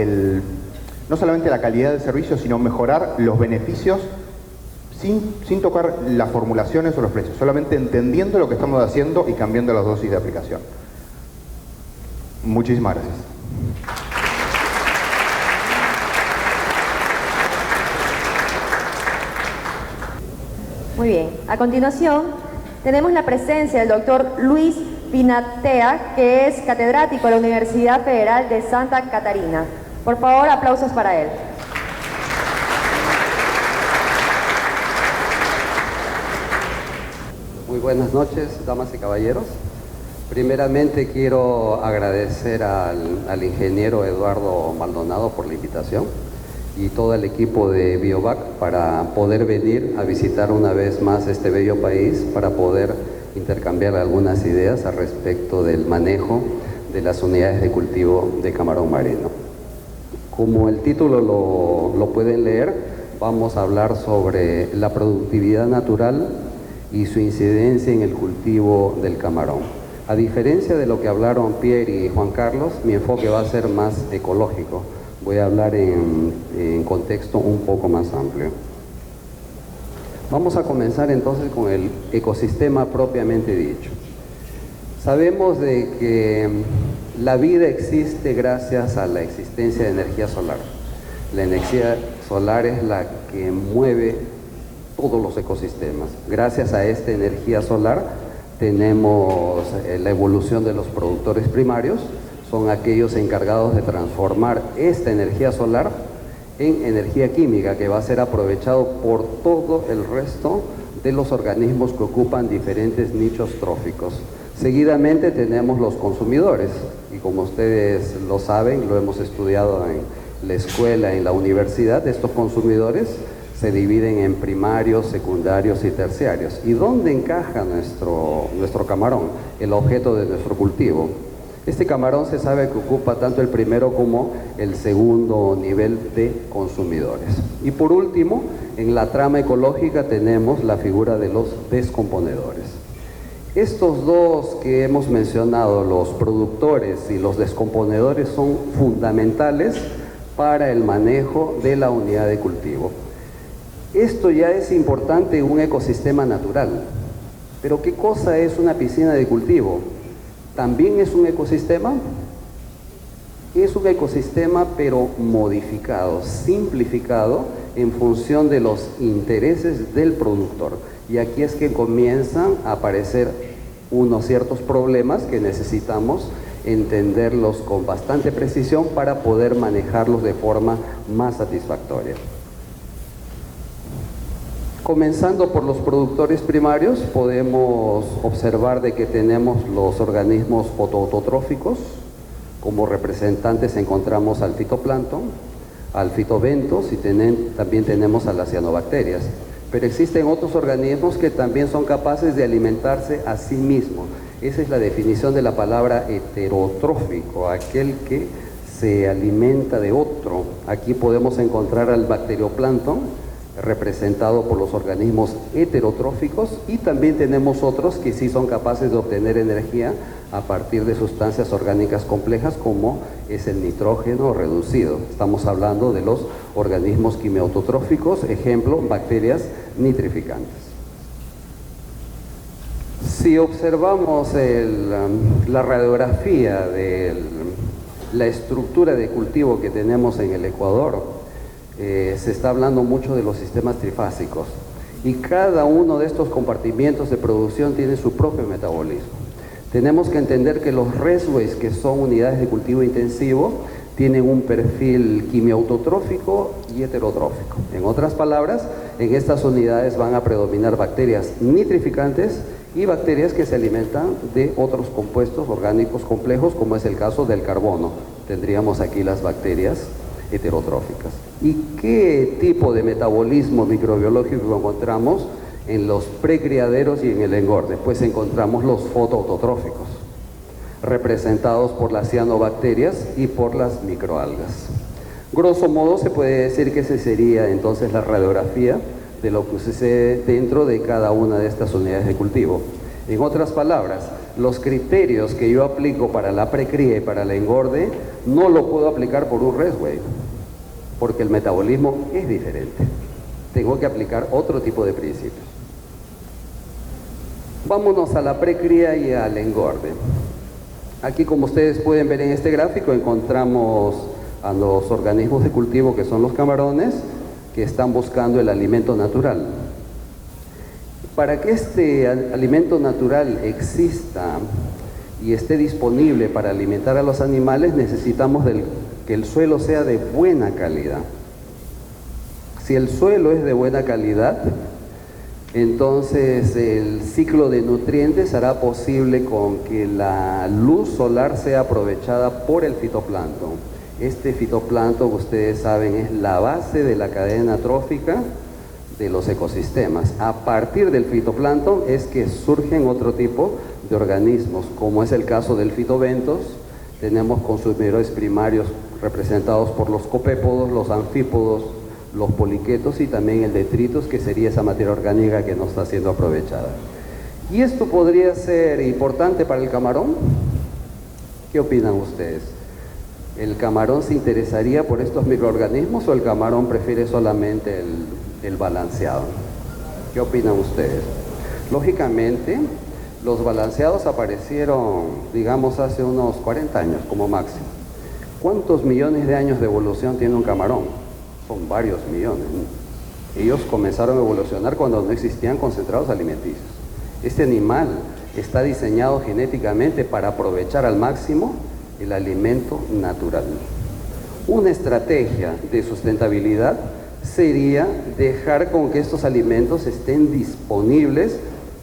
no solamente la calidad del servicio, sino mejorar los beneficios sin tocar las formulaciones o los precios, solamente entendiendo lo que estamos haciendo y cambiando las dosis de aplicación. Muchísimas gracias. Muy bien. A continuación, tenemos la presencia del doctor Luis Pinatea, que es catedrático de la Universidad Federal de Santa Catarina. Por favor, aplausos para él. Muy buenas noches, damas y caballeros. Primeramente quiero agradecer al ingeniero Eduardo Maldonado por la invitación y todo el equipo de Biovac para poder venir a visitar una vez más este bello país, para poder intercambiar algunas ideas al respecto del manejo de las unidades de cultivo de camarón marino. Como el título lo pueden leer, vamos a hablar sobre la productividad natural y su incidencia en el cultivo del camarón. A diferencia de lo que hablaron Pierre y Juan Carlos, mi enfoque va a ser más ecológico. Voy a hablar en contexto un poco más amplio. Vamos a comenzar entonces con el ecosistema propiamente dicho. Sabemos de que la vida existe gracias a la existencia de energía solar. La energía solar es la que mueve todos los ecosistemas. Gracias a esta energía solar tenemos la evolución de los productores primarios, son aquellos encargados de transformar esta energía solar en energía química que va a ser aprovechado por todo el resto de los organismos que ocupan diferentes nichos tróficos. Seguidamente tenemos los consumidores y como ustedes lo saben, lo hemos estudiado en la escuela, en la universidad, estos consumidores se dividen en primarios, secundarios y terciarios. ¿Y dónde encaja nuestro camarón, el objeto de nuestro cultivo? Este camarón se sabe que ocupa tanto el primero como el segundo nivel de consumidores. Y por último, en la trama ecológica tenemos la figura de los descomponedores. Estos dos que hemos mencionado, los productores y los descomponedores, son fundamentales para el manejo de la unidad de cultivo. Esto ya es importante en un ecosistema natural. Pero ¿qué cosa es una piscina de cultivo? ¿También es un ecosistema? Es un ecosistema, pero modificado, simplificado en función de los intereses del productor. Y aquí es que comienzan a aparecer unos ciertos problemas que necesitamos entenderlos con bastante precisión para poder manejarlos de forma más satisfactoria. Comenzando por los productores primarios, podemos observar de que tenemos los organismos fotoautotróficos. Como representantes encontramos al fitoplancton, al fitobentos y también tenemos a las cianobacterias. Pero existen otros organismos que también son capaces de alimentarse a sí mismos. Esa es la definición de la palabra heterotrófico, aquel que se alimenta de otro. Aquí podemos encontrar al bacterioplancton, representado por los organismos heterotróficos, y también tenemos otros que sí son capaces de obtener energía a partir de sustancias orgánicas complejas, como es el nitrógeno reducido. Estamos hablando de los organismos quimiautotróficos, ejemplo, bacterias nitrificantes. Si observamos la radiografía de la estructura de cultivo que tenemos en el Ecuador, se está hablando mucho de los sistemas trifásicos, y cada uno de estos compartimientos de producción tiene su propio metabolismo. Tenemos que entender que los RESWAYs, que son unidades de cultivo intensivo, tienen un perfil quimiautotrófico y heterotrófico. En otras palabras, en estas unidades van a predominar bacterias nitrificantes y bacterias que se alimentan de otros compuestos orgánicos complejos, como es el caso del carbono. Tendríamos aquí las bacterias heterotróficas. ¿Y qué tipo de metabolismo microbiológico encontramos en los precriaderos y en el engorde? Pues encontramos los fotoautotróficos, representados por las cianobacterias y por las microalgas. Grosso modo se puede decir que esa sería entonces la radiografía de lo que sucede dentro de cada una de estas unidades de cultivo. En otras palabras, los criterios que yo aplico para la precría y para el engorde no lo puedo aplicar por un RESWAY, porque el metabolismo es diferente. Tengo que aplicar otro tipo de principios. Vámonos a la precría y al engorde. Aquí, como ustedes pueden ver en este gráfico, encontramos a los organismos de cultivo, que son los camarones, que están buscando el alimento natural. Para que este alimento natural exista y esté disponible para alimentar a los animales, necesitamos que el suelo sea de buena calidad. Si el suelo es de buena calidad, entonces el ciclo de nutrientes hará posible con que la luz solar sea aprovechada por el fitoplancton. Este fitoplancton, ustedes saben, es la base de la cadena trófica de los ecosistemas. A partir del fitoplancton es que surgen otro tipo de organismos, como es el caso del fitobentos. Tenemos consumidores primarios representados por los copépodos, los anfípodos, los poliquetos y también el detritus, que sería esa materia orgánica que no está siendo aprovechada. ¿Y esto podría ser importante para el camarón? ¿Qué opinan ustedes? ¿El camarón se interesaría por estos microorganismos o el camarón prefiere solamente el balanceado? ¿Qué opinan ustedes? Lógicamente, los balanceados aparecieron, digamos, hace unos 40 años como máximo. ¿Cuántos millones de años de evolución tiene un camarón? Son varios millones. Ellos comenzaron a evolucionar cuando no existían concentrados alimenticios. Este animal está diseñado genéticamente para aprovechar al máximo el alimento natural. Una estrategia de sustentabilidad sería dejar con que estos alimentos estén disponibles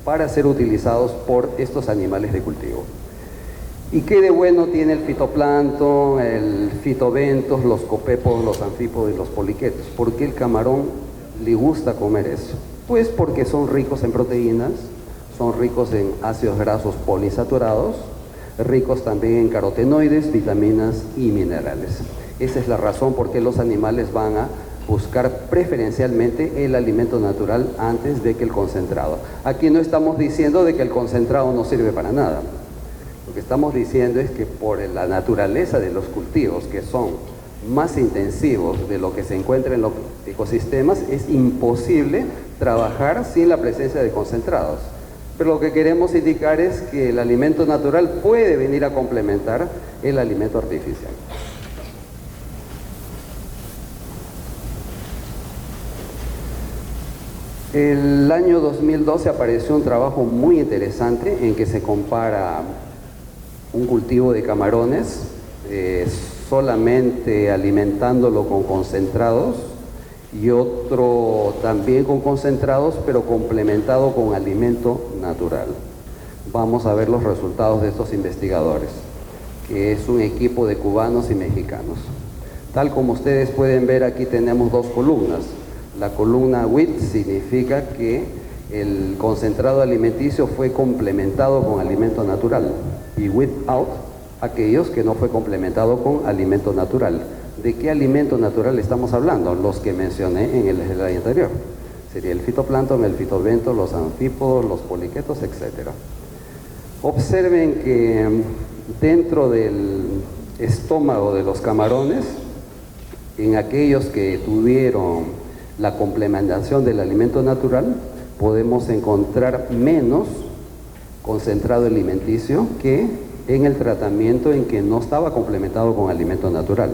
para ser utilizados por estos animales de cultivo. ¿Y qué de bueno tiene el fitoplancton, el fitobentos, los copépos, los anfípodos y los poliquetos? ¿Por qué el camarón le gusta comer eso? Pues porque son ricos en proteínas, son ricos en ácidos grasos poliinsaturados, ricos también en carotenoides, vitaminas y minerales. Esa es la razón por qué los animales van a buscar preferencialmente el alimento natural antes de que el concentrado. Aquí no estamos diciendo de que el concentrado no sirve para nada. Lo que estamos diciendo es que por la naturaleza de los cultivos, que son más intensivos de lo que se encuentra en los ecosistemas, es imposible trabajar sin la presencia de concentrados. Pero lo que queremos indicar es que el alimento natural puede venir a complementar el alimento artificial. El año 2012 apareció un trabajo muy interesante en que se compara un cultivo de camarones solamente alimentándolo con concentrados y otro también con concentrados pero complementado con alimento natural. Vamos a ver los resultados de estos investigadores, que es un equipo de cubanos y mexicanos. Tal como ustedes pueden ver, aquí tenemos dos columnas. La columna with significa que el concentrado alimenticio fue complementado con alimento natural, y without, aquellos que no fue complementado con alimento natural. ¿De qué alimento natural estamos hablando? Los que mencioné en el slide anterior. Sería el fitoplancton, el fitobentos, los anfípodos, los poliquetos, etc. Observen que dentro del estómago de los camarones, en aquellos que tuvieron la complementación del alimento natural, podemos encontrar menos concentrado alimenticio que en el tratamiento en que no estaba complementado con alimento natural.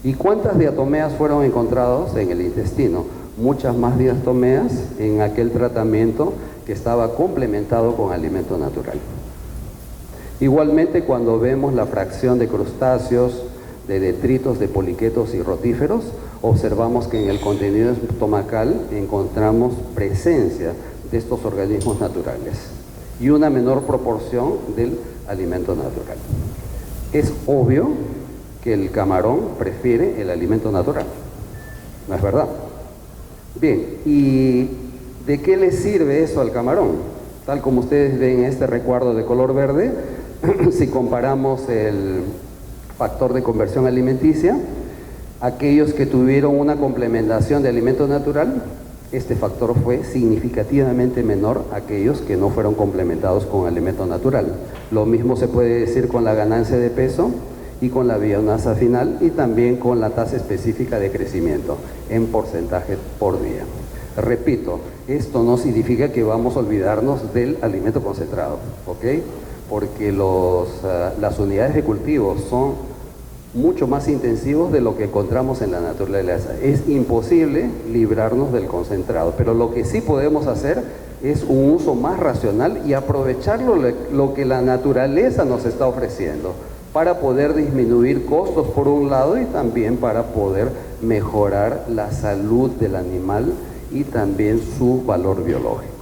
¿Y cuántas diatomeas fueron encontradas en el intestino? Muchas más diatomeas en aquel tratamiento que estaba complementado con alimento natural. Igualmente, cuando vemos la fracción de crustáceos, de detritos, de poliquetos y rotíferos, observamos que en el contenido estomacal encontramos presencia de estos organismos naturales y una menor proporción del alimento natural. Es obvio que el camarón prefiere el alimento natural, ¿no es verdad? Bien, ¿y de qué le sirve eso al camarón? Tal como ustedes ven este recuadro de color verde, si comparamos el factor de conversión alimenticia, aquellos que tuvieron una complementación de alimento natural, este factor fue significativamente menor a aquellos que no fueron complementados con alimento natural. Lo mismo se puede decir con la ganancia de peso y con la biomasa final, y también con la tasa específica de crecimiento en porcentaje por día. Repito, esto no significa que vamos a olvidarnos del alimento concentrado, ¿ok? Porque las unidades de cultivo son mucho más intensivos de lo que encontramos en la naturaleza. Es imposible librarnos del concentrado, pero lo que sí podemos hacer es un uso más racional y aprovechar lo que la naturaleza nos está ofreciendo para poder disminuir costos por un lado y también para poder mejorar la salud del animal y también su valor biológico.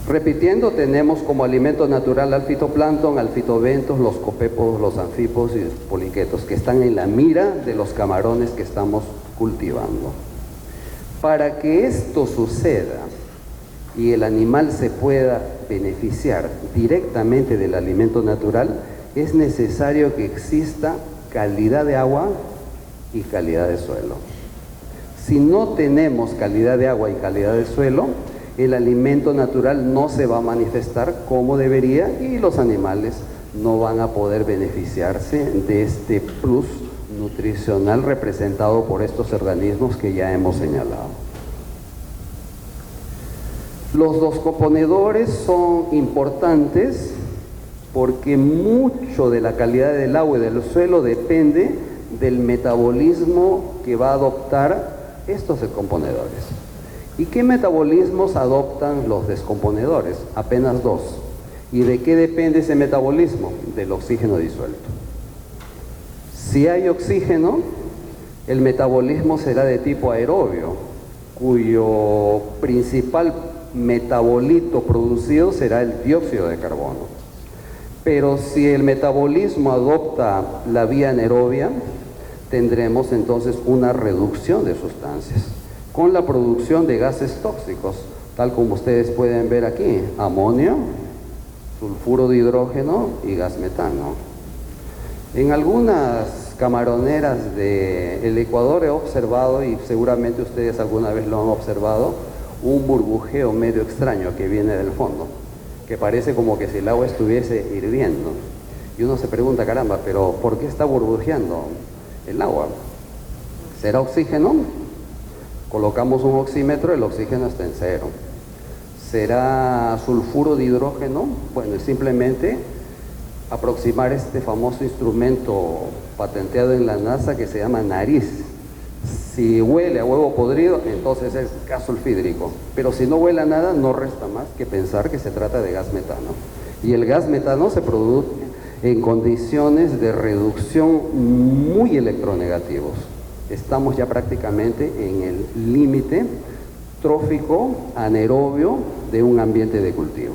Repitiendo, tenemos como alimento natural al fitoplancton, al fitobentos, los copépos, los anfípodos y los poliquetos, que están en la mira de los camarones que estamos cultivando. Para que esto suceda y el animal se pueda beneficiar directamente del alimento natural, es necesario que exista calidad de agua y calidad de suelo. Si no tenemos calidad de agua y calidad de suelo, el alimento natural no se va a manifestar como debería y los animales no van a poder beneficiarse de este plus nutricional representado por estos organismos que ya hemos señalado. Los dos componedores son importantes porque mucho de la calidad del agua y del suelo depende del metabolismo que va a adoptar estos descomponedores. ¿Y qué metabolismos adoptan los descomponedores? Apenas dos. ¿Y de qué depende ese metabolismo? Del oxígeno disuelto. Si hay oxígeno, el metabolismo será de tipo aerobio, cuyo principal metabolito producido será el dióxido de carbono. Pero si el metabolismo adopta la vía anaerobia, tendremos entonces una reducción de sustancias, con la producción de gases tóxicos, tal como ustedes pueden ver aquí: amonio, sulfuro de hidrógeno y gas metano. En algunas camaroneras del Ecuador he observado, y seguramente ustedes alguna vez lo han observado, un burbujeo medio extraño que viene del fondo, que parece como que si el agua estuviese hirviendo. Y uno se pregunta, caramba, pero ¿por qué está burbujeando el agua? ¿Será oxígeno? Colocamos un oxímetro, el oxígeno está en 0. ¿Será sulfuro de hidrógeno? Bueno, es simplemente aproximar este famoso instrumento patenteado en la NASA que se llama nariz. Si huele a huevo podrido, entonces es gas sulfídrico. Pero si no huele a nada, no resta más que pensar que se trata de gas metano. Y el gas metano se produce en condiciones de reducción muy electronegativos. Estamos ya prácticamente en el límite trófico anaerobio de un ambiente de cultivo.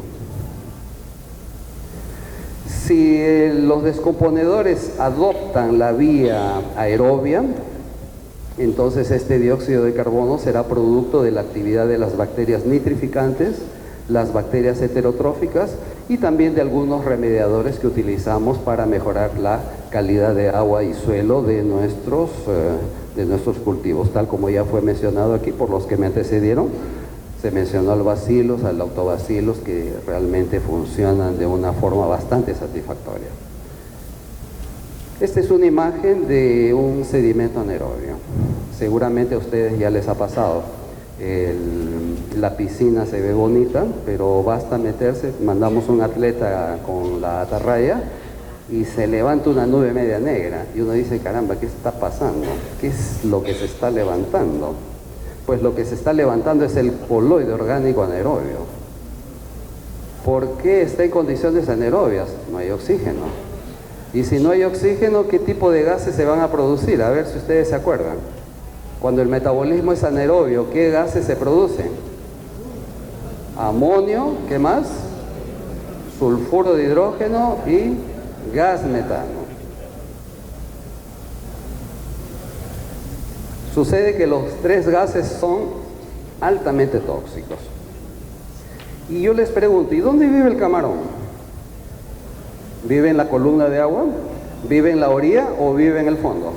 Si los descomponedores adoptan la vía aerobia, entonces este dióxido de carbono será producto de la actividad de las bacterias nitrificantes, las bacterias heterotróficas y también de algunos remediadores que utilizamos para mejorar la calidad de agua y suelo de nuestros cultivos, tal como ya fue mencionado aquí por los que me antecedieron. Se mencionó al bacillus, al lactobacillus, que realmente funcionan de una forma bastante satisfactoria. Esta es una imagen de un sedimento anaerobio. Seguramente a ustedes ya les ha pasado. La piscina se ve bonita, pero basta meterse, mandamos un atleta con la atarraya y se levanta una nube media negra y uno dice, caramba, ¿qué está pasando? ¿Qué es lo que se está levantando? Pues lo que se está levantando es el coloide orgánico anaerobio. ¿Por qué está en condiciones anaerobias? No hay oxígeno. Y si no hay oxígeno, ¿qué tipo de gases se van a producir? A ver si ustedes se acuerdan. Cuando el metabolismo es anaerobio, ¿qué gases se producen? Amonio, ¿qué más? Sulfuro de hidrógeno y gas metano. Sucede que los tres gases son altamente tóxicos. Y yo les pregunto, ¿y dónde vive el camarón? ¿Vive en la columna de agua? ¿Vive en la orilla o vive en el fondo?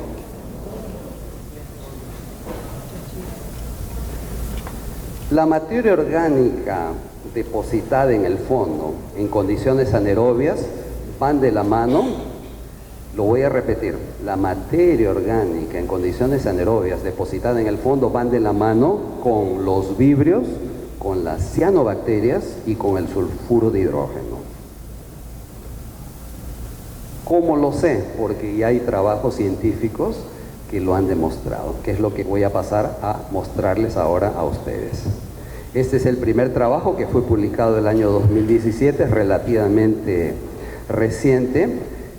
La materia orgánica depositada en el fondo en condiciones anaerobias van de la mano. Lo voy a repetir, la materia orgánica en condiciones anaerobias depositada en el fondo van de la mano con los vibrios, con las cianobacterias y con el sulfuro de hidrógeno. ¿Cómo lo sé? Porque ya hay trabajos científicos que lo han demostrado, que es lo que voy a pasar a mostrarles ahora a ustedes. Este es el primer trabajo que fue publicado el año 2017, relativamente reciente,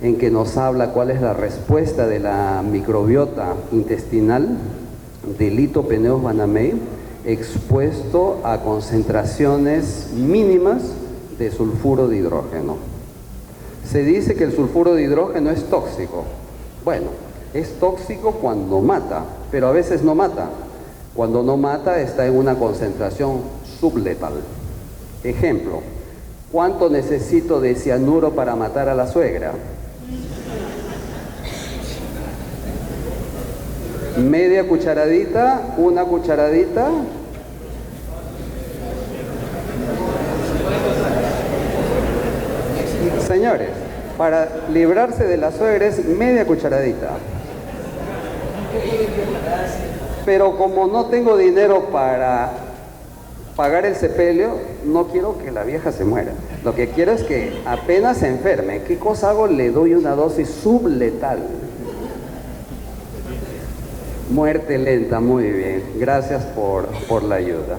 en que nos habla cuál es la respuesta de la microbiota intestinal de Lithopeneus banamei expuesto a concentraciones mínimas de sulfuro de hidrógeno. Se dice que el sulfuro de hidrógeno es tóxico. Bueno, es tóxico cuando mata, pero a veces no mata. Cuando no mata está en una concentración subletal. Ejemplo, ¿cuánto necesito de cianuro para matar a la suegra? Media cucharadita, una cucharadita. Señores, para librarse de la suegra es media cucharadita. Pero como no tengo dinero para pagar el sepelio, no quiero que la vieja se muera. Lo que quiero es que apenas se enferme, ¿qué cosa hago? Le doy una dosis subletal. Muerte lenta, muy bien. Gracias por la ayuda.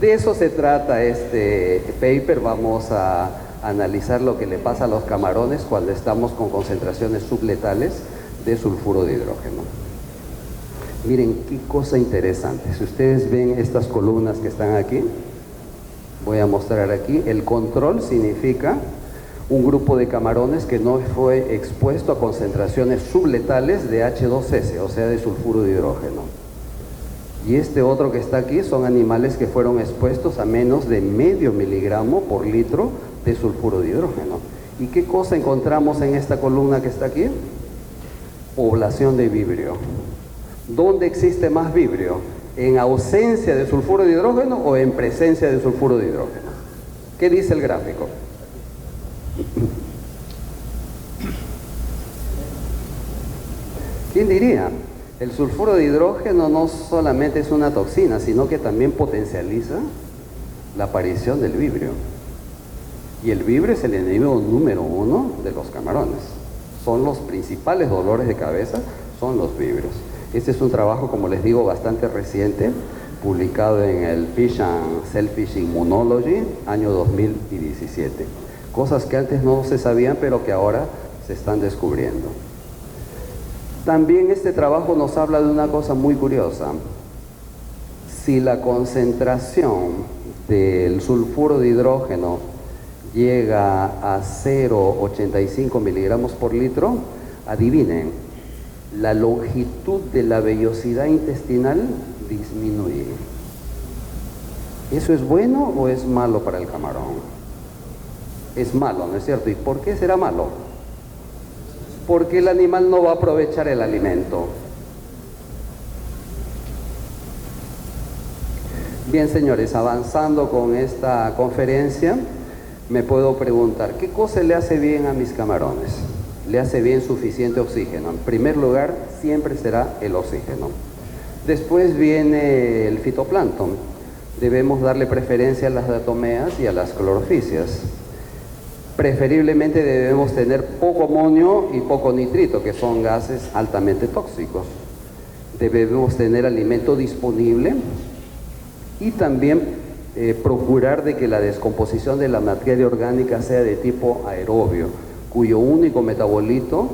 De eso se trata este paper. Vamos a analizar lo que le pasa a los camarones cuando estamos con concentraciones subletales de sulfuro de hidrógeno. Miren qué cosa interesante. Si ustedes ven estas columnas que están aquí, Voy a mostrar aquí. El control significa un grupo de camarones que no fue expuesto a concentraciones subletales de H2S, o sea, de sulfuro de hidrógeno. Y este otro que está aquí son animales que fueron expuestos a menos de medio miligramo por litro de sulfuro de hidrógeno. ¿Y qué cosa encontramos en esta columna que está aquí? Población de vibrio. ¿Dónde existe más vibrio? ¿En ausencia de sulfuro de hidrógeno o en presencia de sulfuro de hidrógeno? ¿Qué dice el gráfico? ¿Quién diría? El sulfuro de hidrógeno no solamente es una toxina, sino que también potencializa la aparición del vibrio. Y el vibrio es el enemigo número 1 de los camarones. Son los principales dolores de cabeza, son los vibrios. Este es un trabajo, como les digo, bastante reciente, publicado en el Fish and Shellfish Immunology, año 2017. Cosas que antes no se sabían, pero que ahora se están descubriendo. También este trabajo nos habla de una cosa muy curiosa. Si la concentración del sulfuro de hidrógeno llega a 0,85 miligramos por litro, adivinen, la longitud de la vellosidad intestinal disminuye. ¿Eso es bueno o es malo para el camarón? Es malo, ¿no es cierto? ¿Y por qué será malo? Porque el animal no va a aprovechar el alimento. Bien, señores, avanzando con esta conferencia, me puedo preguntar, ¿qué cosa le hace bien a mis camarones? Le hace bien suficiente oxígeno. En primer lugar, siempre será el oxígeno. Después viene el fitoplancton. Debemos darle preferencia a las diatomeas y a las clorofisias. Preferiblemente debemos tener poco amonio y poco nitrito, que son gases altamente tóxicos. Debemos tener alimento disponible y también procurar de que la descomposición de la materia orgánica sea de tipo aerobio, cuyo único metabolito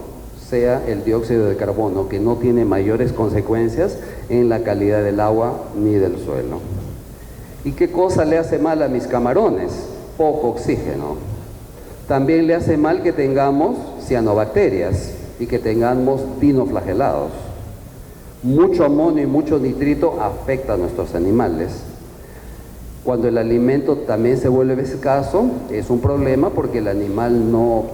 sea el dióxido de carbono, que no tiene mayores consecuencias en la calidad del agua ni del suelo. ¿Y qué cosa le hace mal a mis camarones? Poco oxígeno. También le hace mal que tengamos cianobacterias y que tengamos dinoflagelados. Mucho amonio y mucho nitrito afecta a nuestros animales. Cuando el alimento también se vuelve escaso, es un problema porque el animal no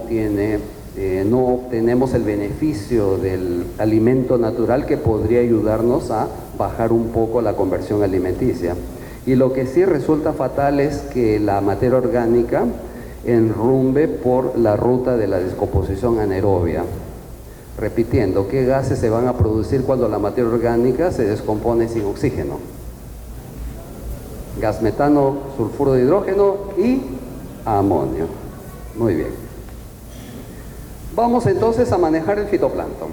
obtenemos el beneficio del alimento natural que podría ayudarnos a bajar un poco la conversión alimenticia. Y lo que sí resulta fatal es que la materia orgánica enrumbe por la ruta de la descomposición anaerobia. Repitiendo, ¿qué gases se van a producir cuando la materia orgánica se descompone sin oxígeno? Gas metano, sulfuro de hidrógeno y amonio. Muy bien. Vamos entonces a manejar el fitoplancton.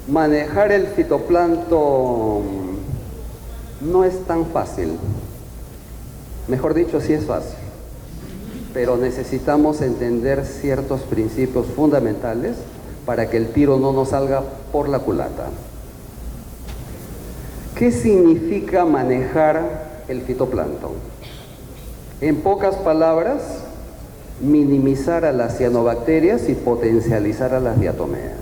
Manejar el fitoplancton no es tan fácil. Mejor dicho, sí es fácil. Pero necesitamos entender ciertos principios fundamentales para que el tiro no nos salga por la culata. ¿Qué significa manejar el fitoplancton? En pocas palabras, minimizar a las cianobacterias y potencializar a las diatomeas.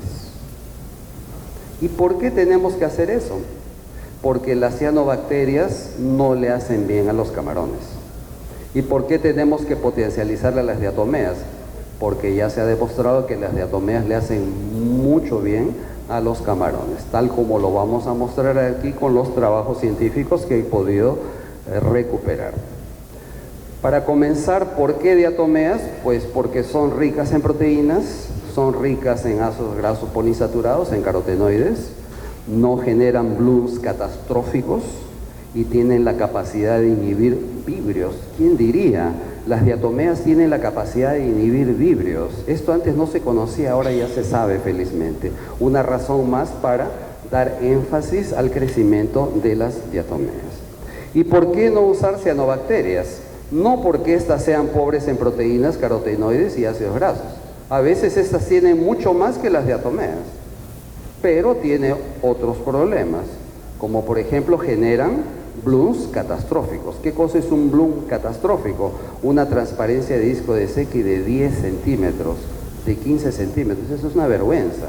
¿Y por qué tenemos que hacer eso? Porque las cianobacterias no le hacen bien a los camarones. ¿Y por qué tenemos que potencializar a las diatomeas? Porque ya se ha demostrado que las diatomeas le hacen mucho bien a los camarones, tal como lo vamos a mostrar aquí con los trabajos científicos que he podido recuperar. Para comenzar, ¿por qué diatomeas? Pues porque son ricas en proteínas, son ricas en ácidos grasos poliinsaturados, en carotenoides, no generan blooms catastróficos y tienen la capacidad de inhibir vibrios. ¿Quién diría? Las diatomeas tienen la capacidad de inhibir vibrios. Esto antes no se conocía, ahora ya se sabe felizmente. Una razón más para dar énfasis al crecimiento de las diatomeas. ¿Y por qué no usar cianobacterias? No porque estas sean pobres en proteínas, carotenoides y ácidos grasos. A veces estas tienen mucho más que las diatomeas, pero tienen otros problemas, como por ejemplo generan blooms catastróficos. ¿Qué cosa es un bloom catastrófico? Una transparencia de disco de Secchi de 10 centímetros, de 15 centímetros. Eso es una vergüenza.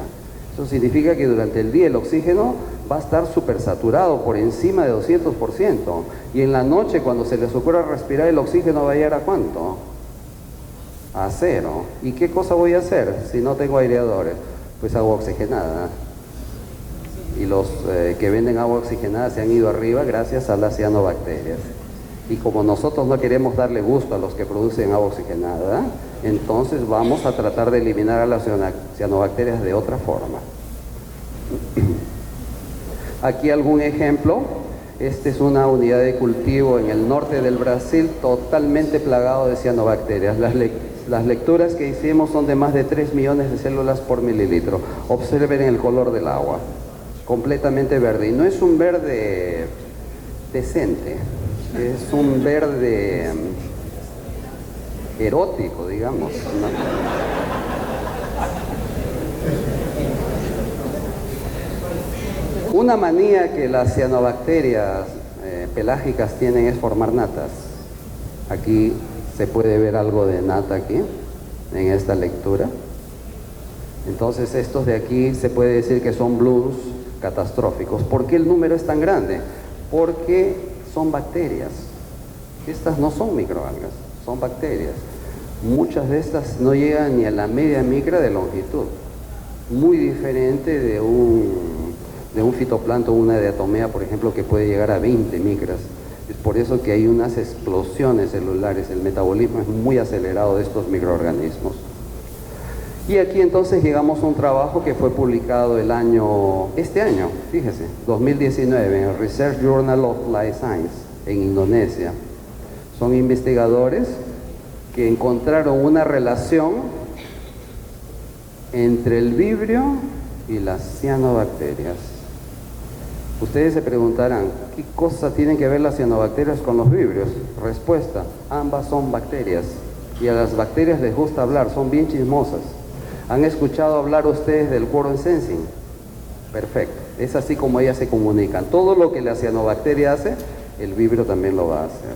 Eso significa que durante el día el oxígeno va a estar supersaturado por encima de 200%. Y en la noche, cuando se les ocurra respirar, el oxígeno va a llegar a ¿cuánto? A 0. ¿Y qué cosa voy a hacer si no tengo aireadores? Pues agua oxigenada. Y los que venden agua oxigenada se han ido arriba gracias a las cianobacterias. Y como nosotros no queremos darle gusto a los que producen agua oxigenada, entonces vamos a tratar de eliminar a las cianobacterias de otra forma. Aquí algún ejemplo. Esta es una unidad de cultivo en el norte del Brasil totalmente plagado de cianobacterias. Las lecturas que hicimos son de más de 3 millones de células por mililitro. Observen el color del agua, completamente verde. Y no es un verde decente, es un verde erótico, digamos, ¿no? Una manía que las cianobacterias pelágicas tienen es formar natas. Aquí se puede ver algo de nata aquí, en esta lectura. Entonces estos de aquí se puede decir que son blooms catastróficos. ¿Por qué el número es tan grande? Porque son bacterias. Estas no son microalgas, son bacterias. Muchas de estas no llegan ni a la media micra de longitud. Muy diferente de un fitoplancton, una diatomea, por ejemplo, que puede llegar a 20 micras. Es por eso que hay unas explosiones celulares. El metabolismo es muy acelerado de estos microorganismos. Y aquí entonces llegamos a un trabajo que fue publicado este año, fíjese, 2019, en el Research Journal of Life Science, en Indonesia. Son investigadores que encontraron una relación entre el vibrio y las cianobacterias. Ustedes se preguntarán, ¿qué cosa tienen que ver las cianobacterias con los vibrios? Respuesta, ambas son bacterias. Y a las bacterias les gusta hablar, son bien chismosas. ¿Han escuchado hablar ustedes del quorum sensing? Perfecto, es así como ellas se comunican. Todo lo que la cianobacteria hace, el vibrio también lo va a hacer.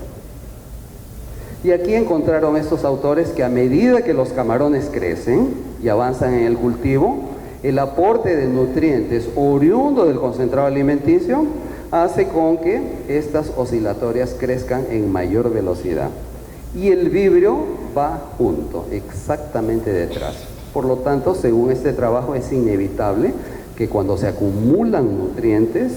Y aquí encontraron estos autores que a medida que los camarones crecen y avanzan en el cultivo, el aporte de nutrientes oriundo del concentrado alimenticio hace con que estas oscilatorias crezcan en mayor velocidad. Y el vibrio va junto, exactamente detrás. Por lo tanto, según este trabajo, es inevitable que cuando se acumulan nutrientes,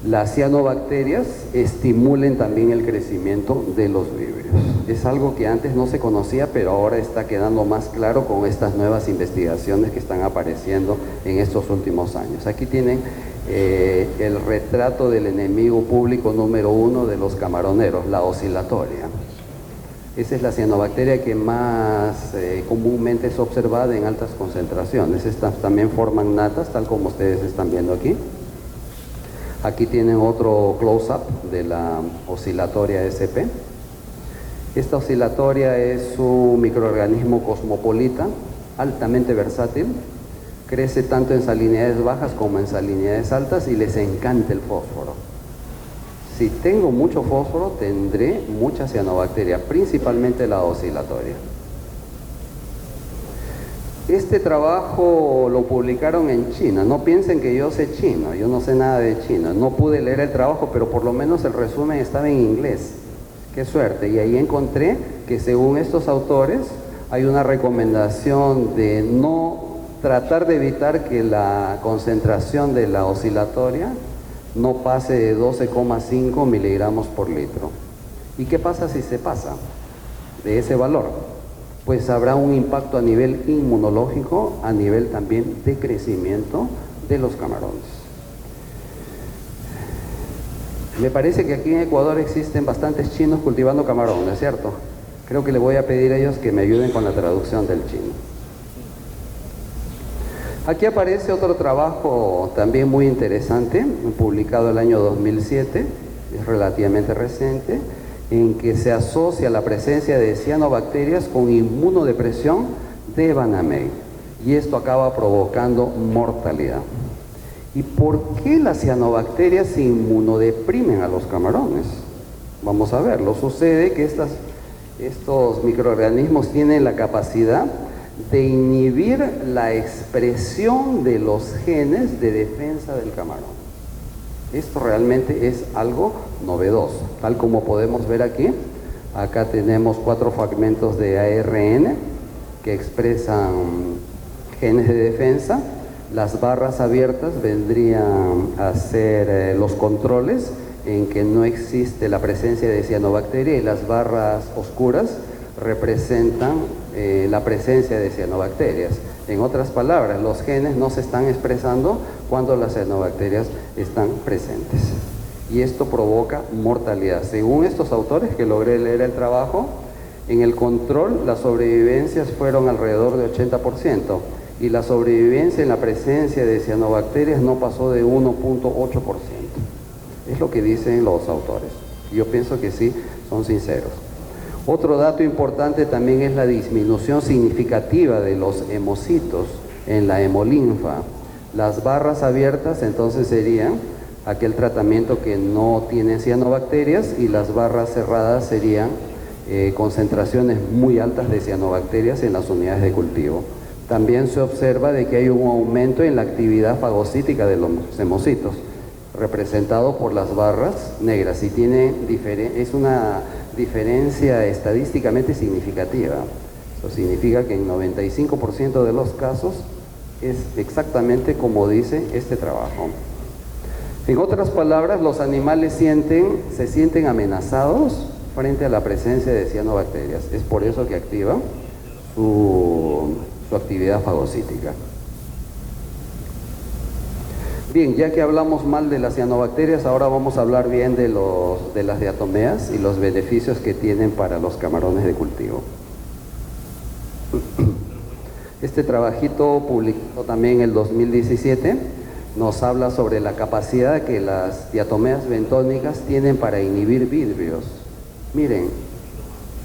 las cianobacterias estimulen también el crecimiento de los vibrios. Es algo que antes no se conocía, pero ahora está quedando más claro con estas nuevas investigaciones que están apareciendo en estos últimos años. Aquí tienen el retrato del enemigo público número 1 de los camaroneros, la oscilatoria. Esa es la cianobacteria que más comúnmente es observada en altas concentraciones. Estas también forman natas, tal como ustedes están viendo aquí. Aquí tienen otro close-up de la oscilatoria SP. Esta oscilatoria es un microorganismo cosmopolita, altamente versátil. Crece tanto en salinidades bajas como en salinidades altas y les encanta el fósforo. Si tengo mucho fósforo, tendré mucha cianobacteria, principalmente la oscilatoria. Este trabajo lo publicaron en China. No piensen que yo sé chino, yo no sé nada de chino. No pude leer el trabajo, pero por lo menos el resumen estaba en inglés. ¡Qué suerte! Y ahí encontré que según estos autores hay una recomendación de no tratar de evitar que la concentración de la oscilatoria no pase de 12,5 miligramos por litro. ¿Y qué pasa si se pasa de ese valor? Pues habrá un impacto a nivel inmunológico, a nivel también de crecimiento de los camarones. Me parece que aquí en Ecuador existen bastantes chinos cultivando camarón, ¿no es cierto? Creo que le voy a pedir a ellos que me ayuden con la traducción del chino. Aquí aparece otro trabajo también muy interesante, publicado el año 2007, es relativamente reciente, en que se asocia la presencia de cianobacterias con inmunodepresión de Banamey, y esto acaba provocando mortalidad. ¿Y por qué las cianobacterias se inmunodeprimen a los camarones? Vamos a verlo. Sucede que estos microorganismos tienen la capacidad de inhibir la expresión de los genes de defensa del camarón. Esto realmente es algo novedoso, tal como podemos ver aquí. Acá tenemos 4 fragmentos de ARN que expresan genes de defensa. Las barras abiertas vendrían a ser los controles en que no existe la presencia de cianobacteria, y las barras oscuras representan la presencia de cianobacterias. En otras palabras, los genes no se están expresando cuando las cianobacterias están presentes. Y esto provoca mortalidad. Según estos autores que logré leer el trabajo, en el control las sobrevivencias fueron alrededor de 80%, y la sobrevivencia en la presencia de cianobacterias no pasó de 1.8%. Es lo que dicen los autores. Yo pienso que sí, son sinceros. Otro dato importante también es la disminución significativa de los hemocitos en la hemolinfa. Las barras abiertas entonces serían aquel tratamiento que no tiene cianobacterias, y las barras cerradas serían concentraciones muy altas de cianobacterias en las unidades de cultivo. También se observa de que hay un aumento en la actividad fagocítica de los hemocitos, representado por las barras negras, y es una diferencia estadísticamente significativa. Eso significa que en 95% de los casos es exactamente como dice este trabajo. En otras palabras, los animales se sienten amenazados frente a la presencia de cianobacterias. Es por eso que activa su actividad fagocítica. Bien, ya que hablamos mal de las cianobacterias, ahora vamos a hablar bien de las diatomeas y los beneficios que tienen para los camarones de cultivo. Este trabajito, publicado también en el 2017, nos habla sobre la capacidad que las diatomeas bentónicas tienen para inhibir vidrios. Miren,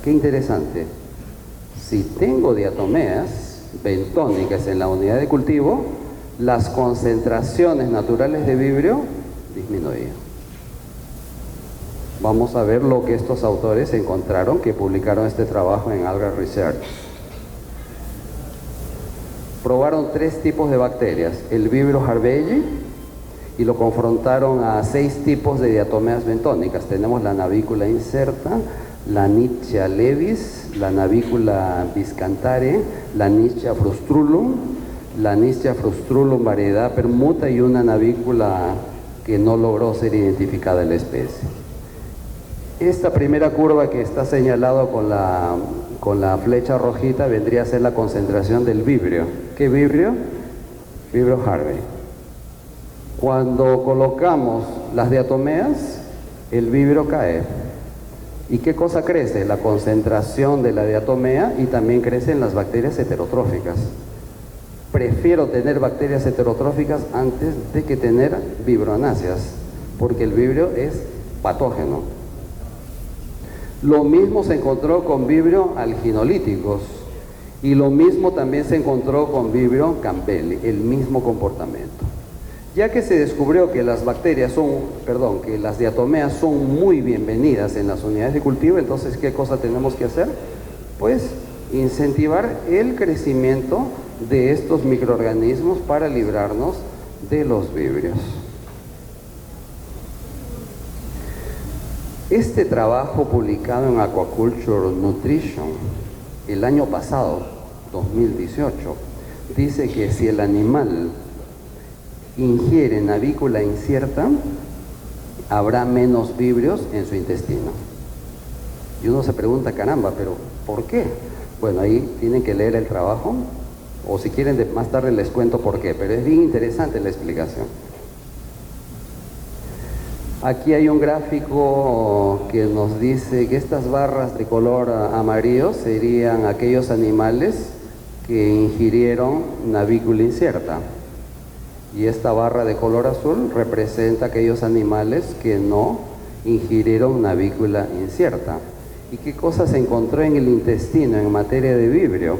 qué interesante. Si tengo diatomeas bentónicas en la unidad de cultivo, las concentraciones naturales de vibrio disminuían. Vamos a ver lo que estos autores encontraron, que publicaron este trabajo en Alga Research. Probaron 3 tipos de bacterias, el Vibrio harbei, y lo confrontaron a 6 tipos de diatomeas bentónicas. Tenemos la navícula incerta, la Nitzschia levis, la navícula biscantare, la Nitzschia frustrulum, la Nitzschia frustrulum variedad permuta, y una navícula que no logró ser identificada en la especie. Esta primera curva que está señalado con la flecha rojita vendría a ser la concentración del vibrio. ¿Qué vibrio? Vibrio harbei. Cuando colocamos las diatomeas, el vibrio cae. ¿Y qué cosa crece? La concentración de la diatomea, y también crecen las bacterias heterotróficas. Prefiero tener bacterias heterotróficas antes de que tener vibroanáceas, porque el vibrio es patógeno. Lo mismo se encontró con vibrio alginolíticos, y lo mismo también se encontró con vibrio campbelli, el mismo comportamiento. Ya que se descubrió que las diatomeas son muy bienvenidas en las unidades de cultivo, entonces ¿qué cosa tenemos que hacer? Pues incentivar el crecimiento de estos microorganismos para librarnos de los vibrios. Este trabajo, publicado en Aquaculture Nutrition el año pasado, 2018, dice que si el animal ingiere navícula incierta, habrá menos vibrios en su intestino. Y uno se pregunta, caramba, pero ¿por qué? Bueno, ahí tienen que leer el trabajo, o si quieren más tarde les cuento por qué, pero es bien interesante la explicación. Aquí hay un gráfico que nos dice que estas barras de color amarillo serían aquellos animales que ingirieron navícula incierta, y esta barra de color azul representa aquellos animales que no ingirieron navícula incierta. ¿Y qué cosa se encontró en el intestino en materia de vibrio?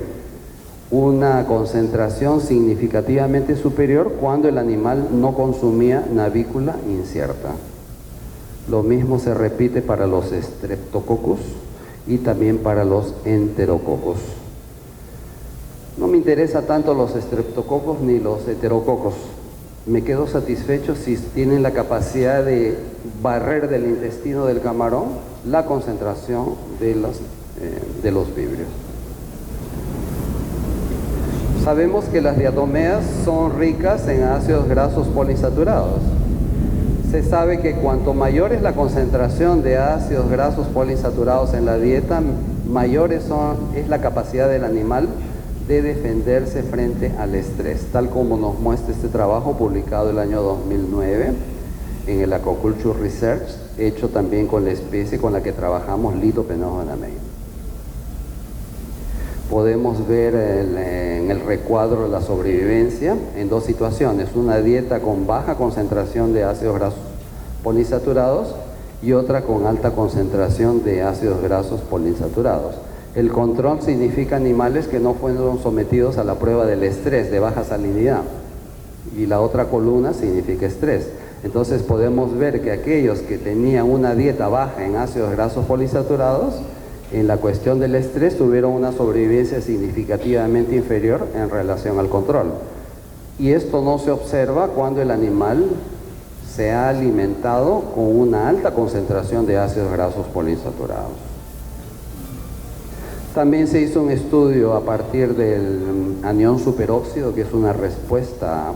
una concentración significativamente superior cuando el animal no consumía navícula incierta. Lo mismo se repite para los Streptococcus y también para los Enterococcus. No me interesa tanto los Streptococcus ni los Enterococos. Me quedo satisfecho si tienen la capacidad de barrer del intestino del camarón la concentración de los vibrios. Sabemos que las diatomeas son ricas en ácidos grasos poliinsaturados. Se sabe que cuanto mayor es la concentración de ácidos grasos poliinsaturados en la dieta, mayor es la capacidad del animal de defenderse frente al estrés, tal como nos muestra este trabajo publicado el año 2009 en el Aquaculture Research, hecho también con la especie con la que trabajamos, Lithopennogenamei. Podemos ver en el recuadro de la sobrevivencia en dos situaciones, una dieta con baja concentración de ácidos grasos poliinsaturados y otra con alta concentración de ácidos grasos poliinsaturados. El control significa animales que no fueron sometidos a la prueba del estrés de baja salinidad, y la otra columna significa estrés. Entonces podemos ver que aquellos que tenían una dieta baja en ácidos grasos poliinsaturados, en la cuestión del estrés tuvieron una sobrevivencia significativamente inferior en relación al control. Y esto no se observa cuando el animal se ha alimentado con una alta concentración de ácidos grasos poliinsaturados. También se hizo un estudio a partir del anión superóxido, que es una respuesta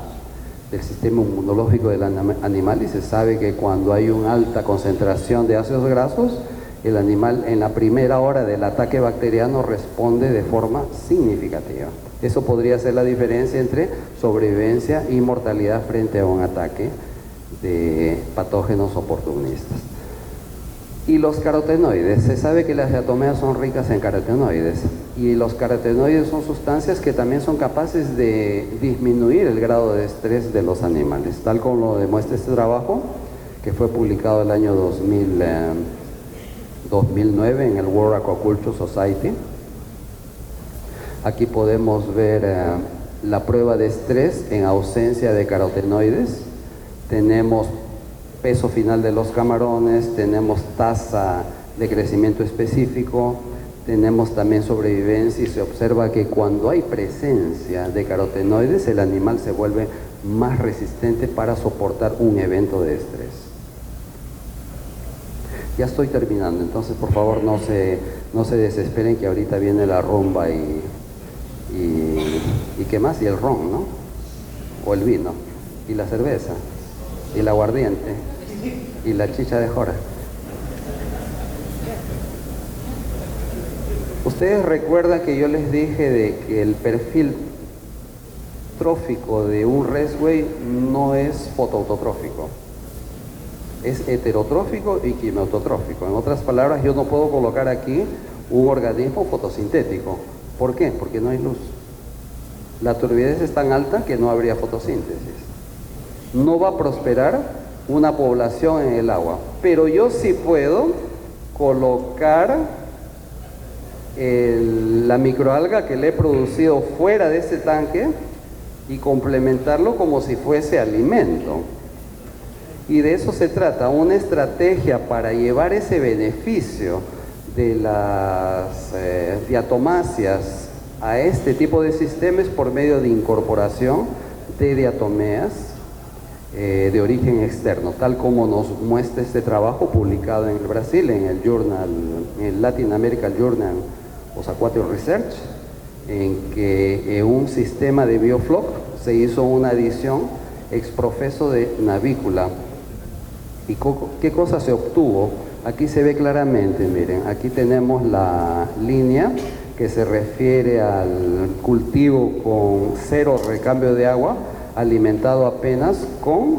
del sistema inmunológico del animal, y se sabe que cuando hay una alta concentración de ácidos grasos, el animal en la primera hora del ataque bacteriano responde de forma significativa. Eso podría ser la diferencia entre sobrevivencia y mortalidad frente a un ataque de patógenos oportunistas. Y los carotenoides, se sabe que las diatomeas son ricas en carotenoides, y los carotenoides son sustancias que también son capaces de disminuir el grado de estrés de los animales, tal como lo demuestra este trabajo que fue publicado el año 2009 en el World Aquaculture Society. Aquí podemos ver la prueba de estrés en ausencia de carotenoides. Tenemos peso final de los camarones, tenemos tasa de crecimiento específico, tenemos también sobrevivencia, y se observa que cuando hay presencia de carotenoides, el animal se vuelve más resistente para soportar un evento de estrés. Ya estoy terminando, entonces por favor no se desesperen, que ahorita viene la rumba y ¿qué más? Y el ron, ¿no? O el vino, y la cerveza, y el aguardiente, y la chicha de jora. Ustedes recuerdan que yo les dije de que el perfil trófico de un resway no es fotoautotrófico, es heterotrófico y quimiautotrófico. En otras palabras, yo no puedo colocar aquí un organismo fotosintético. ¿Por qué? Porque no hay luz. La turbidez es tan alta que no habría fotosíntesis. No va a prosperar una población en el agua, pero yo sí puedo colocar la microalga que le he producido fuera de ese tanque y complementarlo como si fuese alimento. Y de eso se trata, una estrategia para llevar ese beneficio de las diatomáceas a este tipo de sistemas por medio de incorporación de diatomeas de origen externo, tal como nos muestra este trabajo publicado en el Brasil, en el journal, en el Latin American Journal of Aquatic Research, en que en un sistema de biofloc se hizo una adición ex profeso de navícula. ¿Y qué cosa se obtuvo? Aquí se ve claramente, miren, aquí tenemos la línea que se refiere al cultivo con cero recambio de agua, alimentado apenas con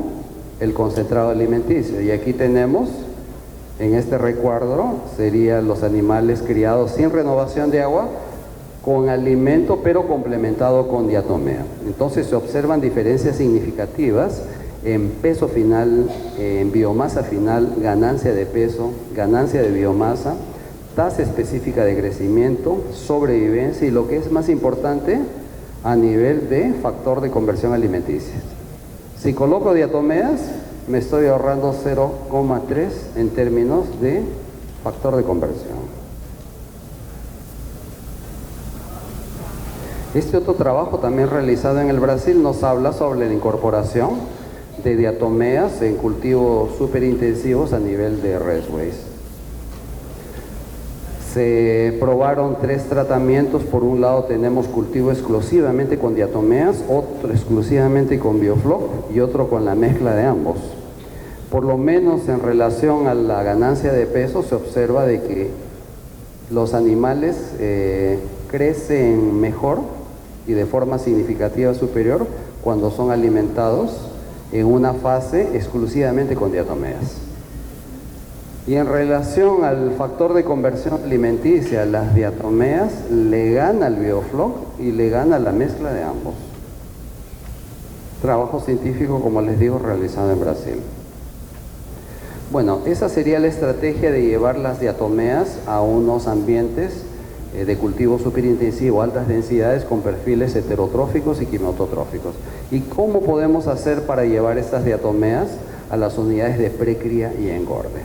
el concentrado alimenticio. Y aquí tenemos, en este recuadro, serían los animales criados sin renovación de agua, con alimento pero complementado con diatomea. Entonces se observan diferencias significativas en peso final, en biomasa final, ganancia de peso, ganancia de biomasa, tasa específica de crecimiento, sobrevivencia y, lo que es más importante, a nivel de factor de conversión alimenticia. Si coloco diatomeas, me estoy ahorrando 0,3 en términos de factor de conversión. Este otro trabajo también realizado en el Brasil nos habla sobre la incorporación de diatomeas en cultivos superintensivos a nivel de redsways. Se probaron 3 tratamientos. Por un lado tenemos cultivo exclusivamente con diatomeas, otro exclusivamente con Biofloc y otro con la mezcla de ambos. Por lo menos en relación a la ganancia de peso se observa de que los animales crecen mejor y de forma significativa superior cuando son alimentados en una fase exclusivamente con diatomeas. Y en relación al factor de conversión alimenticia, las diatomeas le gana al Biofloc y le gana la mezcla de ambos. Trabajo científico, como les digo, realizado en Brasil. Bueno, esa sería la estrategia de llevar las diatomeas a unos ambientes de cultivo superintensivo, altas densidades con perfiles heterotróficos y quimiototróficos. ¿Y cómo podemos hacer para llevar estas diatomeas a las unidades de precría y engorde?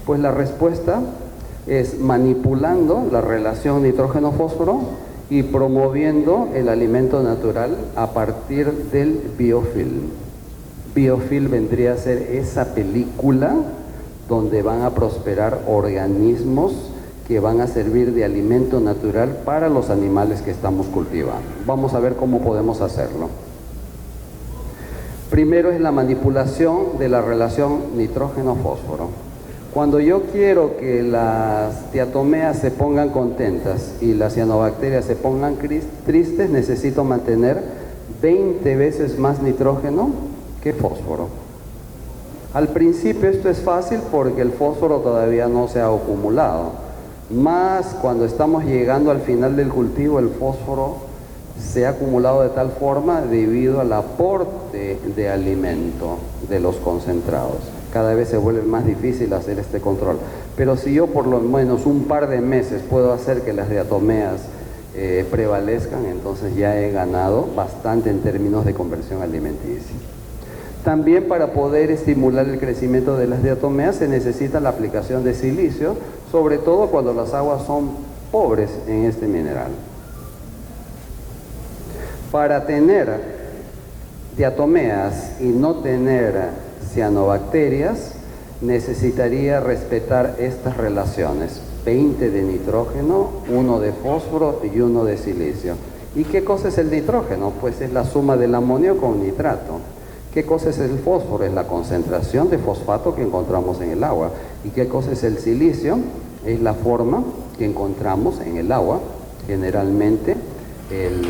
Pues la respuesta es manipulando la relación nitrógeno-fósforo y promoviendo el alimento natural a partir del biofilm. Biofilm vendría a ser esa película donde van a prosperar organismos que van a servir de alimento natural para los animales que estamos cultivando. Vamos a ver cómo podemos hacerlo. Primero es la manipulación de la relación nitrógeno-fósforo. Cuando yo quiero que las diatomeas se pongan contentas y las cianobacterias se pongan tristes, necesito mantener 20 veces más nitrógeno que fósforo. Al principio esto es fácil porque el fósforo todavía no se ha acumulado. Más cuando estamos llegando al final del cultivo, el fósforo se ha acumulado de tal forma debido al aporte de alimento de los concentrados. Cada vez se vuelve más difícil hacer este control. Pero si yo por lo menos un par de meses puedo hacer que las diatomeas prevalezcan, entonces ya he ganado bastante en términos de conversión alimenticia. También para poder estimular el crecimiento de las diatomeas se necesita la aplicación de silicio, sobre todo cuando las aguas son pobres en este mineral. Para tener diatomeas y no tener cianobacterias, necesitaría respetar estas relaciones: 20 de nitrógeno, 1 de fósforo y 1 de silicio. ¿Y qué cosa es el nitrógeno? Pues es la suma del amonio con nitrato. ¿Qué cosa es el fósforo? Es la concentración de fosfato que encontramos en el agua. ¿Y qué cosa es el silicio? Es la forma que encontramos en el agua, generalmente el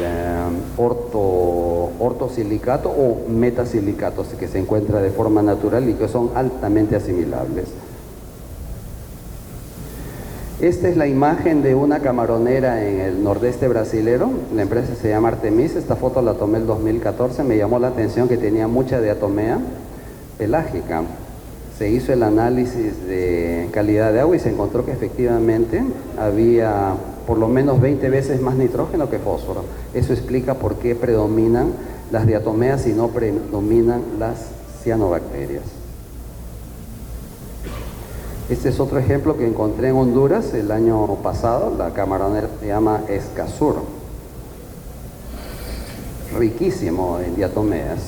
ortosilicato o metasilicato, que se encuentra de forma natural y que son altamente asimilables. Esta es la imagen de una camaronera en el nordeste brasilero. La empresa se llama Artemis. Esta foto la tomé el 2014. Me llamó la atención que tenía mucha diatomea pelágica. Se hizo el análisis de calidad de agua y se encontró que efectivamente había por lo menos 20 veces más nitrógeno que fósforo. Eso explica por qué predominan las diatomeas y no predominan las cianobacterias. Este es otro ejemplo que encontré en Honduras el año pasado. La camaronera se llama Escazur. Riquísimo en diatomeas.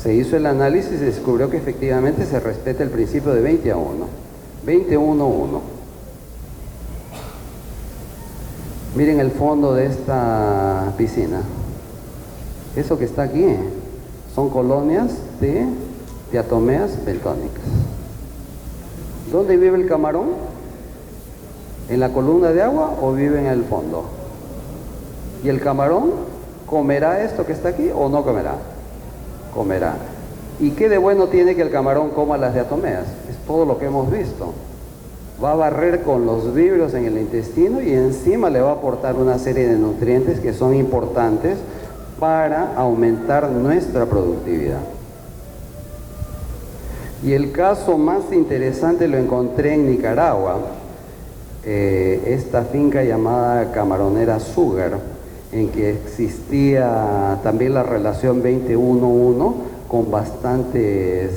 Se hizo el análisis y se descubrió que efectivamente se respeta el principio de 20 a 1. 20, 1, 1. Miren el fondo de esta piscina. Eso que está aquí son colonias de diatomeas bentónicas. ¿Dónde vive el camarón? ¿En la columna de agua o vive en el fondo? ¿Y el camarón comerá esto que está aquí o no comerá? Comerá. ¿Y qué de bueno tiene que el camarón coma las diatomeas? Es todo lo que hemos visto. Va a barrer con los víveros en el intestino y encima le va a aportar una serie de nutrientes que son importantes para aumentar nuestra productividad. Y el caso más interesante lo encontré en Nicaragua, esta finca llamada Camaronera Sugar. en que existía también la relación 20-1-1 con bastantes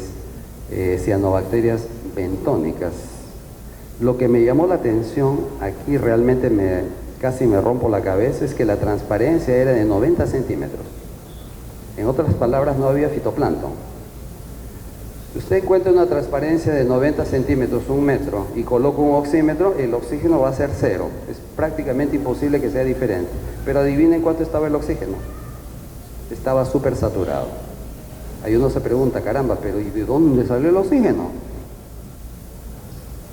cianobacterias bentónicas. Lo que me llamó la atención aquí, realmente casi me rompo la cabeza, es que la transparencia era de 90 centímetros. En otras palabras, no había fitoplancton. Si usted encuentra una transparencia de 90 centímetros, 1 metro, y coloca un oxímetro, el oxígeno va a ser 0. Es prácticamente imposible que sea diferente. Pero adivinen cuánto estaba el oxígeno. Estaba súper saturado. Ahí uno se pregunta, caramba, pero ¿y de dónde salió el oxígeno?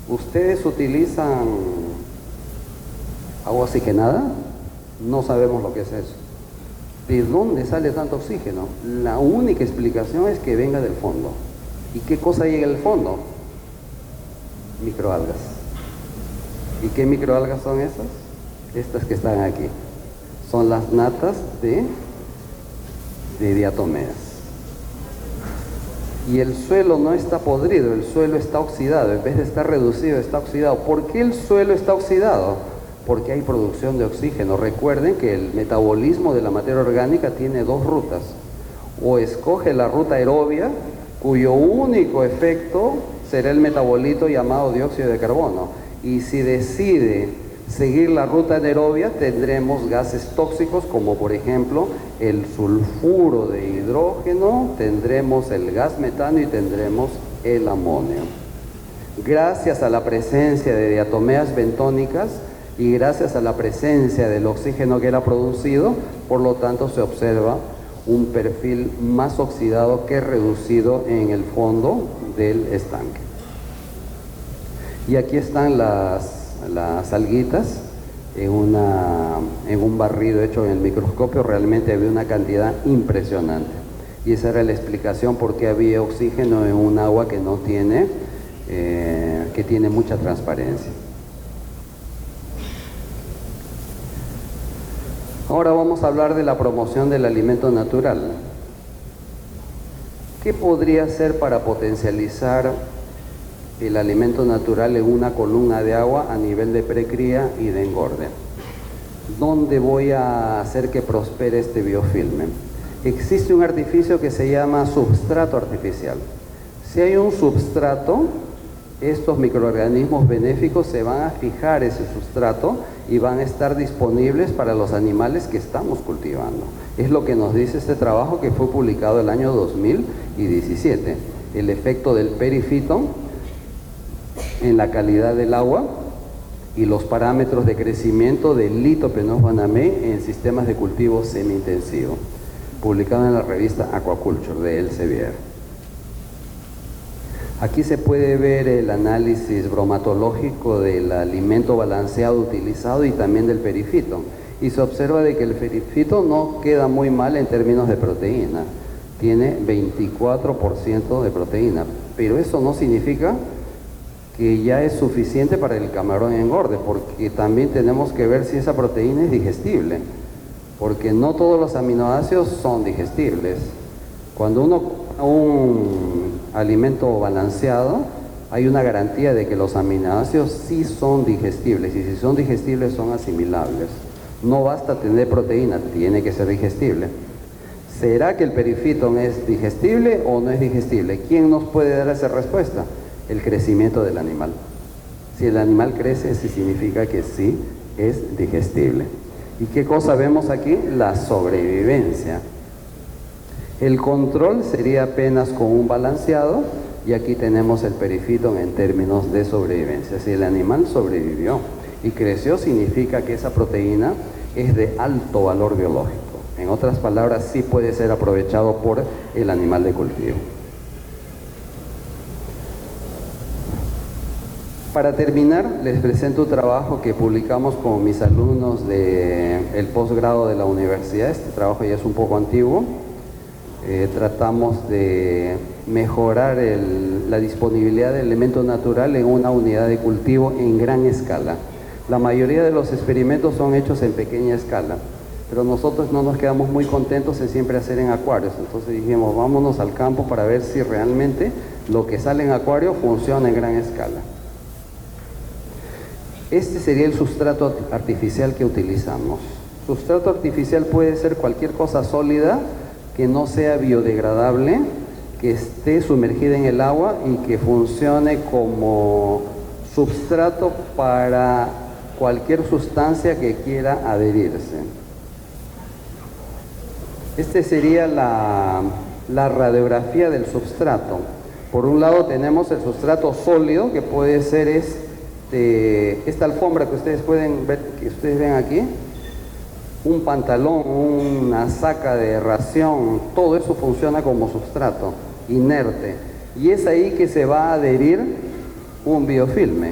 ¿Ustedes utilizan agua oxigenada? No sabemos lo que es eso. ¿De dónde sale tanto oxígeno? La única explicación es que venga del fondo. ¿Y qué cosa llega al fondo? Microalgas. ¿Y qué microalgas son esas? Estas que están aquí. Son las natas de diatomeas. Y el suelo no está podrido, el suelo está oxidado. En vez de estar reducido, está oxidado. ¿Por qué el suelo está oxidado? Porque hay producción de oxígeno. Recuerden que el metabolismo de la materia orgánica tiene 2 rutas. O escoge la ruta aerobia, cuyo único efecto será el metabolito llamado dióxido de carbono. Y si decide seguir la ruta anaerobia, tendremos gases tóxicos como por ejemplo el sulfuro de hidrógeno, tendremos el gas metano y tendremos el amonio. Gracias a la presencia de diatomeas bentónicas y gracias a la presencia del oxígeno que era producido, por lo tanto se observa un perfil más oxidado que reducido en el fondo del estanque. Y aquí están las alguitas en un barrido hecho en el microscopio. Realmente había una cantidad impresionante. Y esa era la explicación por qué había oxígeno en un agua que no tiene, que tiene mucha transparencia. Ahora vamos a hablar de la promoción del alimento natural. ¿Qué podría hacer para potencializar el alimento natural en una columna de agua a nivel de precría y de engorde? ¿Dónde voy a hacer que prospere este biofilme? Existe un artificio que se llama substrato artificial. Si hay un substrato, estos microorganismos benéficos se van a fijar ese sustrato y van a estar disponibles para los animales que estamos cultivando. Es lo que nos dice este trabajo que fue publicado el año 2017. El efecto del perifito en la calidad del agua y los parámetros de crecimiento del Lithopenos banamé en sistemas de cultivo semi-intensivo, publicado en la revista Aquaculture de Elsevier. Aquí se puede ver el análisis bromatológico del alimento balanceado utilizado y también del perifito. Y se observa de que el perifito no queda muy mal en términos de proteína. Tiene 24% de proteína, pero eso no significa que ya es suficiente para el camarón engorde, porque también tenemos que ver si esa proteína es digestible, porque no todos los aminoácidos son digestibles. Cuando uno un alimento balanceado, hay una garantía de que los aminoácidos sí son digestibles, y si son digestibles son asimilables. No basta tener proteína, tiene que ser digestible. ¿Será que el perifitón es digestible o no es digestible? ¿Quién nos puede dar esa respuesta? El crecimiento del animal. Si el animal crece, eso significa que sí es digestible. ¿Y qué cosa vemos aquí? La sobrevivencia. El control sería apenas con un balanceado, y aquí tenemos el perifitón en términos de sobrevivencia. Si el animal sobrevivió y creció, significa que esa proteína es de alto valor biológico. En otras palabras, sí puede ser aprovechado por el animal de cultivo. Para terminar, les presento un trabajo que publicamos con mis alumnos del posgrado de la universidad. Este trabajo ya es un poco antiguo. Tratamos de mejorar la disponibilidad de elemento natural en una unidad de cultivo en gran escala. La mayoría de los experimentos son hechos en pequeña escala, pero nosotros no nos quedamos muy contentos en siempre hacer en acuarios. Entonces dijimos, vámonos al campo para ver si realmente lo que sale en acuario funciona en gran escala. Este sería el sustrato artificial que utilizamos. Sustrato artificial puede ser cualquier cosa sólida que no sea biodegradable, que esté sumergida en el agua y que funcione como substrato para cualquier sustancia que quiera adherirse. Esta sería la radiografía del substrato. Por un lado tenemos el substrato sólido, que puede ser esta alfombra que ustedes pueden ver, que ustedes ven aquí, un pantalón, una saca de ración, todo eso funciona como substrato inerte, y es ahí que se va a adherir un biofilme,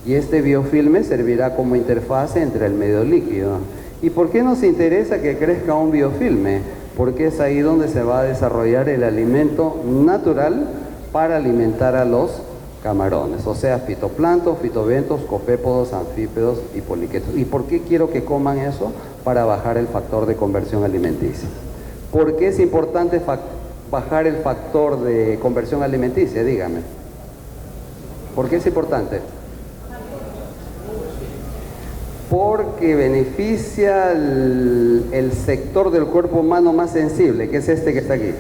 y este biofilme servirá como interfase entre el medio líquido. ¿Y por qué nos interesa que crezca un biofilme? Porque es ahí donde se va a desarrollar el alimento natural para alimentar a los camarones, o sea, fitoplancton, fitobentos, copépodos, anfípodos y poliquetos. ¿Y por qué quiero que coman eso? Para bajar el factor de conversión alimenticia. ¿Por qué es importante bajar el factor de conversión alimenticia? Dígame. ¿Por qué es importante? Porque beneficia el sector del cuerpo humano más sensible, que es este que está aquí.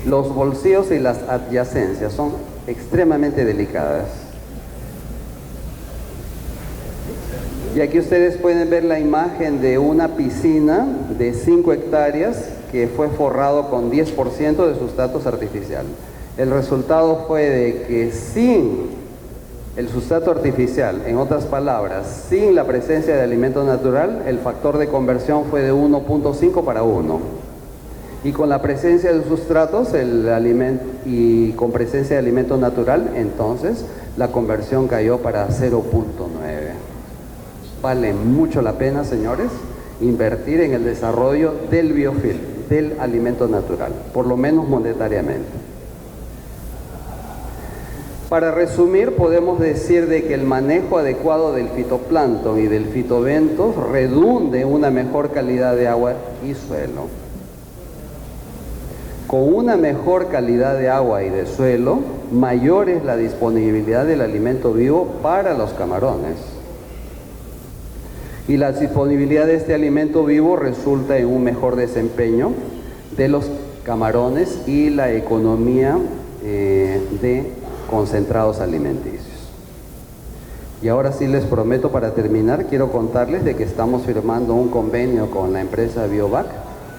Los bolsillos y las adyacencias son extremadamente delicadas. Y aquí ustedes pueden ver la imagen de una piscina de 5 hectáreas que fue forrado con 10% de sustratos artificial. El resultado fue de que sin el sustrato artificial, en otras palabras, sin la presencia de alimento natural, el factor de conversión fue de 1.5 para 1. Y con la presencia de sustratos y con presencia de alimento natural, entonces la conversión cayó para 0.9. Vale mucho la pena, señores, invertir en el desarrollo del biofilm, del alimento natural, por lo menos monetariamente. Para resumir, podemos decir de que el manejo adecuado del fitoplancton y del fitobentos redunde en una mejor calidad de agua y suelo. Con una mejor calidad de agua y de suelo, mayor es la disponibilidad del alimento vivo para los camarones. Y la disponibilidad de este alimento vivo resulta en un mejor desempeño de los camarones y la economía de concentrados alimenticios. Y ahora sí les prometo, para terminar, quiero contarles de que estamos firmando un convenio con la empresa Biovac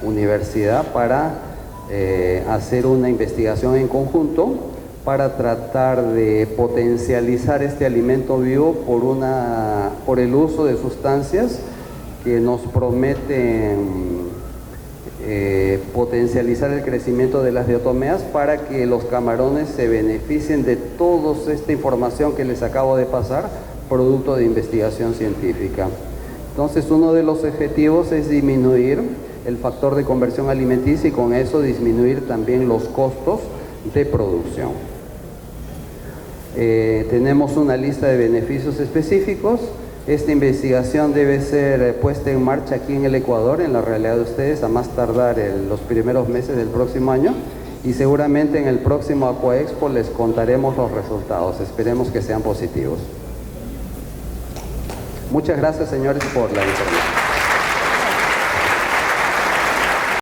Universidad para hacer una investigación en conjunto para tratar de potencializar este alimento vivo por el uso de sustancias que nos prometen potencializar el crecimiento de las diatomeas para que los camarones se beneficien de toda esta información que les acabo de pasar, producto de investigación científica. Entonces, uno de los objetivos es disminuir el factor de conversión alimenticia y con eso disminuir también los costos de producción. Tenemos una lista de beneficios específicos. Esta investigación debe ser puesta en marcha aquí en el Ecuador, en la realidad de ustedes, a más tardar en los primeros meses del próximo año, y seguramente en el próximo Aquaexpo les contaremos los resultados. Esperemos que sean positivos. Muchas gracias, señores, por la información.